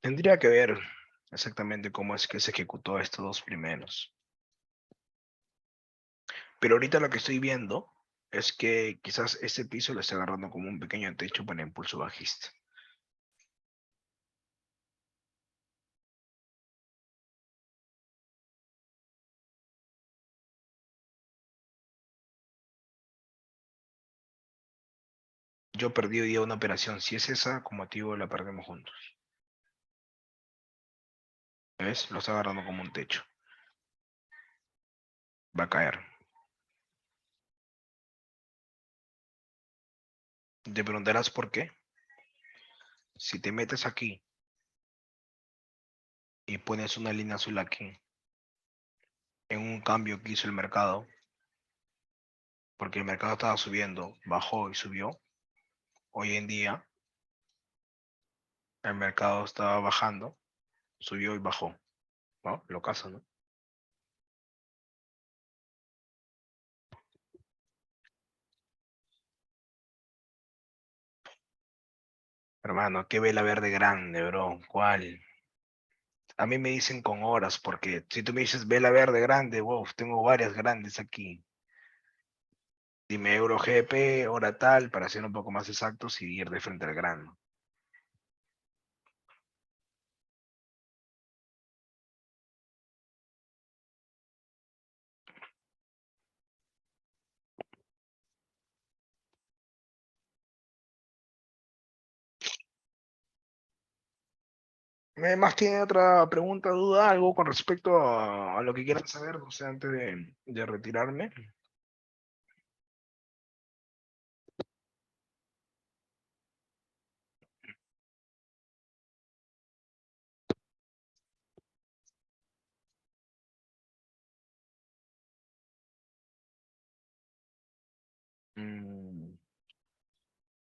Tendría que ver exactamente cómo es que se ejecutó estos dos primeros. Pero ahorita lo que estoy viendo es que quizás este piso lo está agarrando como un pequeño techo para impulso bajista. Yo perdí hoy día una operación. Si es esa, como activo la perdemos juntos. ¿Ves? Lo está agarrando como un techo. Va a caer. Te preguntarás por qué. Si te metes aquí y pones una línea azul aquí, en un cambio que hizo el mercado, porque el mercado estaba subiendo, bajó y subió. Hoy en día el mercado estaba bajando, subió y bajó. ¿No? Lo caso, ¿no? Hermano, qué vela verde grande, bro. ¿Cuál? A mí me dicen con horas, porque si tú me dices vela verde grande, wow, tengo varias grandes aquí. Dime euro GP, hora tal, para ser un poco más exactos y ir de frente al grano. ¿Más tiene otra pregunta, duda, algo con respecto a lo que quieran saber, o sea, antes de retirarme? Mm,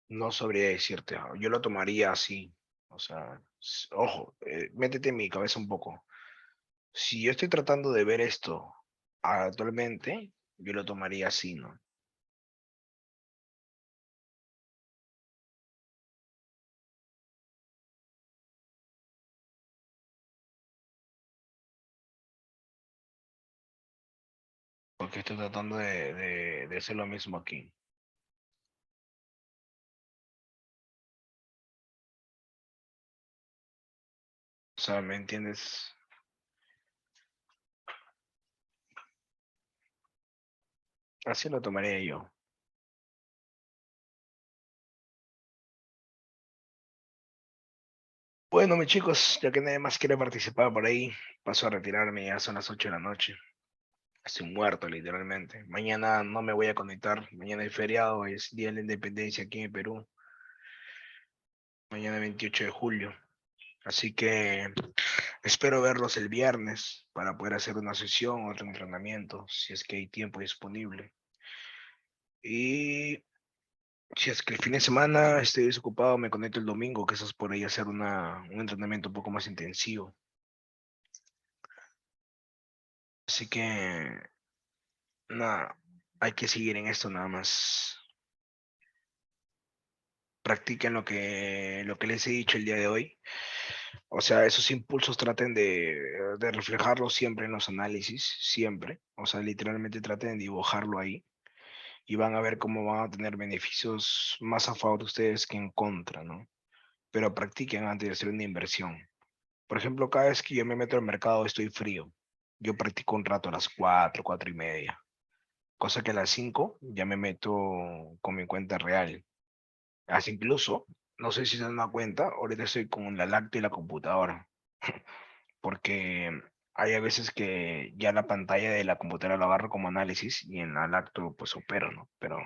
no sabría decirte, yo lo tomaría así, o sea, ojo, métete en mi cabeza un poco. Si yo estoy tratando de ver esto actualmente, yo lo tomaría así, ¿no? Porque estoy tratando de hacer lo mismo aquí. O sea, ¿me entiendes? Así lo tomaría yo. Bueno, mis chicos, ya que nadie más quiere participar por ahí, paso a retirarme, ya son las 8 de la noche. Estoy muerto, literalmente. Mañana no me voy a conectar. Mañana es feriado, es Día de la Independencia aquí en Perú. Mañana 28 de julio. Así que espero verlos el viernes para poder hacer una sesión, otro entrenamiento, si es que hay tiempo disponible. Y si es que el fin de semana estoy desocupado, me conecto el domingo, que eso es por ahí hacer un entrenamiento un poco más intensivo. Así que, nada, hay que seguir en esto nada más. Practiquen lo que les he dicho el día de hoy. O sea, esos impulsos traten de reflejarlos siempre en los análisis, siempre. O sea, literalmente traten de dibujarlo ahí y van a ver cómo van a tener beneficios más a favor de ustedes que en contra, ¿no? Pero practiquen antes de hacer una inversión. Por ejemplo, cada vez que yo me meto al mercado estoy frío. Yo practico un rato a las 4, 4:30. cosa que a las 5 ya me meto con mi cuenta real. Así incluso, no sé si se dan cuenta, ahorita estoy con la lacto y la computadora, porque hay a veces que ya la pantalla de la computadora lo agarro como análisis y en la lacto pues opero, ¿no? Pero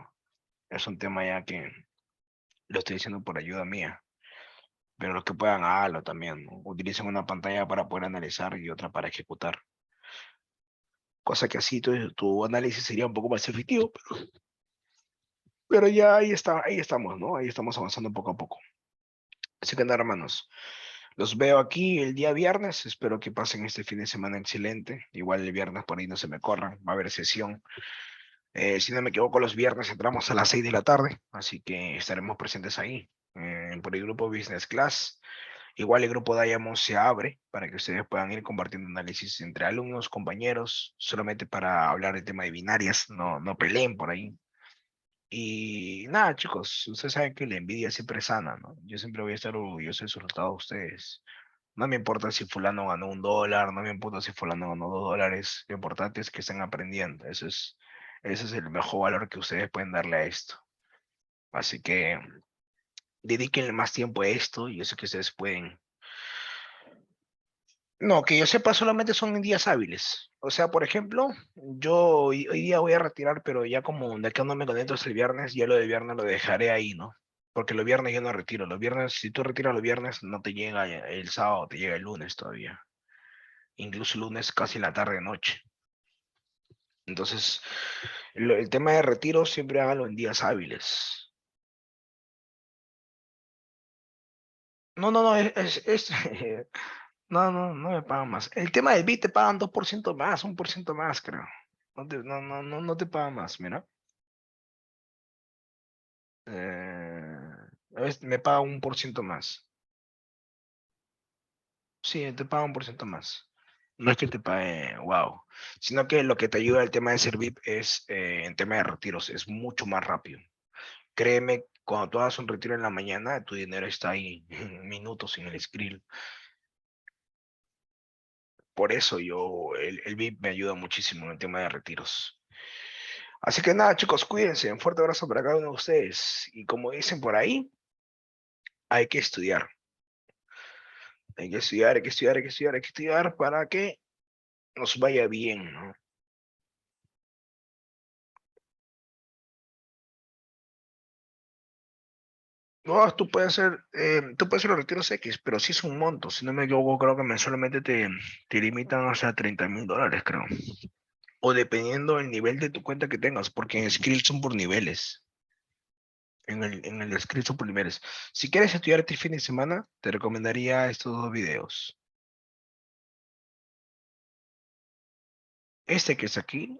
es un tema ya que lo estoy diciendo por ayuda mía. Pero los que puedan, háganlo también, ¿no? Utilicen una pantalla para poder analizar y otra para ejecutar. Cosa que así tu análisis sería un poco más efectivo, pero ya ahí está, ahí estamos, ¿no? Ahí estamos avanzando poco a poco. Así que nada, hermanos. Los veo aquí el día viernes. Espero que pasen este fin de semana excelente. Igual el viernes por ahí no se me corran. Va a haber sesión. Si no me equivoco, los viernes entramos a las 6 de la tarde. Así que estaremos presentes ahí. Por el grupo Business Class. Igual el grupo Diamond se abre para que ustedes puedan ir compartiendo análisis entre alumnos, compañeros, solamente para hablar del tema de binarias. No, no peleen por ahí. Y nada, chicos, ustedes saben que la envidia siempre es sana, ¿no? Yo siempre voy a estar orgulloso de sus resultados de ustedes. No me importa si fulano ganó $1, no me importa si fulano ganó $2. Lo importante es que estén aprendiendo. Ese es el mejor valor que ustedes pueden darle a esto. Así que dedíquenle más tiempo a esto y yo sé que ustedes pueden. No, que yo sepa solamente son en días hábiles. O sea, por ejemplo, yo hoy día voy a retirar, pero ya como de acá no me conecto hasta el viernes, ya lo de viernes lo dejaré ahí, ¿no? Porque los viernes yo no retiro. Los viernes, si tú retiras los viernes, no te llega el sábado, te llega el lunes todavía. Incluso el lunes casi en la tarde, noche. Entonces, el tema de retiro siempre hágalo en días hábiles. No, no, no, no, no, no me pagan más. El tema del BIT te pagan 2% más, 1% más, creo. No te pagan más, mira. Me paga 1% más. Sí, te paga 1% más. No es que te pague, wow. Sino que lo que te ayuda el tema de ser VIP es, en tema de retiros, es mucho más rápido. Créeme, cuando tú hagas un retiro en la mañana, tu dinero está ahí en minutos en el Skrill. Por eso el VIP me ayuda muchísimo en el tema de retiros. Así que nada, chicos, cuídense. Un fuerte abrazo para cada uno de ustedes. Y como dicen por ahí, hay que estudiar. Hay que estudiar, hay que estudiar, hay que estudiar, hay que estudiar para que nos vaya bien, ¿no? No, tú puedes hacer los retiros X, pero sí es un monto. Si no me equivoco, creo que mensualmente te limitan hasta $30,000, creo. O dependiendo del nivel de tu cuenta que tengas, porque en Skrill son por niveles. En el Skrill son por niveles. Si quieres estudiar este fin de semana, te recomendaría estos dos videos. Este que es aquí,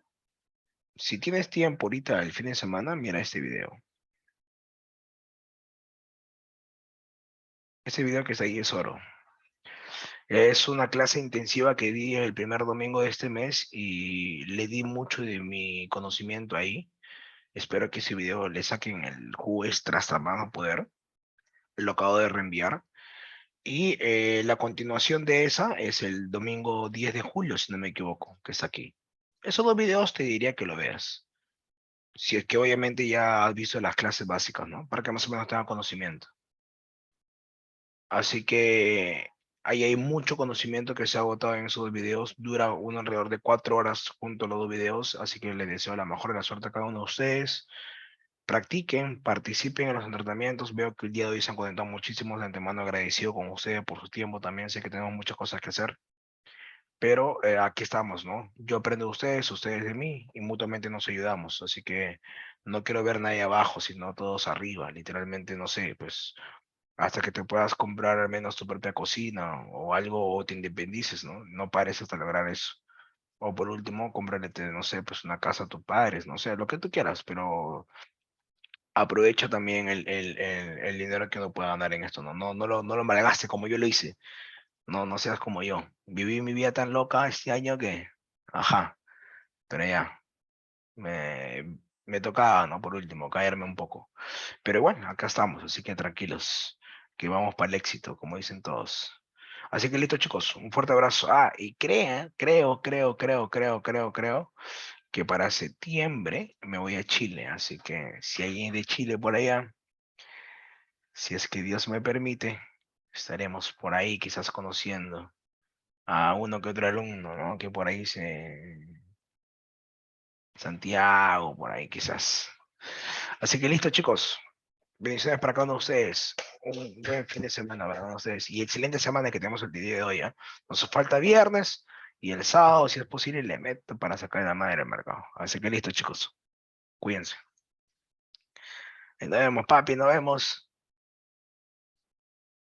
si tienes tiempo ahorita el fin de semana, mira este video. Este video que está ahí es oro. Es una clase intensiva que di el primer domingo de este mes y le di mucho de mi conocimiento ahí. Espero que ese video le saquen el jugo extra hasta más no poder. Lo acabo de reenviar. Y la continuación de esa es el domingo 10 de julio, si no me equivoco, que está aquí. Esos dos videos te diría que lo veas. Si es que obviamente ya has visto las clases básicas, ¿no? Para que más o menos tengas conocimiento. Así que ahí hay mucho conocimiento que se ha agotado en esos dos videos. Dura uno alrededor de 4 horas junto a los dos videos. Así que les deseo la mejor de la suerte a cada uno de ustedes. Practiquen, participen en los entrenamientos. Veo que el día de hoy se han conectado muchísimos de antemano, agradecido con ustedes por su tiempo también. Sé que tenemos muchas cosas que hacer, pero aquí estamos, ¿no? Yo aprendo de ustedes de mí y mutuamente nos ayudamos. Así que no quiero ver nadie abajo, sino todos arriba. Literalmente, no sé, pues hasta que te puedas comprar al menos tu propia cocina o algo o te independices, ¿no? No pares hasta lograr eso. O por último, cómprate, no sé, pues una casa a tus padres, no sé, lo que tú quieras, pero aprovecha también el dinero que uno pueda ganar en esto, ¿no? No lo malgaste como yo lo hice. No seas como yo. Viví mi vida tan loca este año que, ajá, pero ya, me tocaba, ¿no? Por último, caerme un poco. Pero bueno, acá estamos, así que tranquilos, que vamos para el éxito, como dicen todos. Así que listo, chicos, un fuerte abrazo. Ah, y creo que para septiembre me voy a Chile, así que si hay alguien de Chile por allá, si es que Dios me permite, estaremos por ahí quizás conociendo a uno que otro alumno, ¿no? Que por ahí Santiago, por ahí quizás. Así que listo, chicos. Bendiciones para cada uno de ustedes. Un buen fin de semana para cada uno de ustedes. Y excelente semana que tenemos el día de hoy, ¿eh? Nos falta viernes y el sábado, si es posible, le meto para sacar la madre del mercado. Así que listo, chicos. Cuídense. Nos vemos, papi, nos vemos.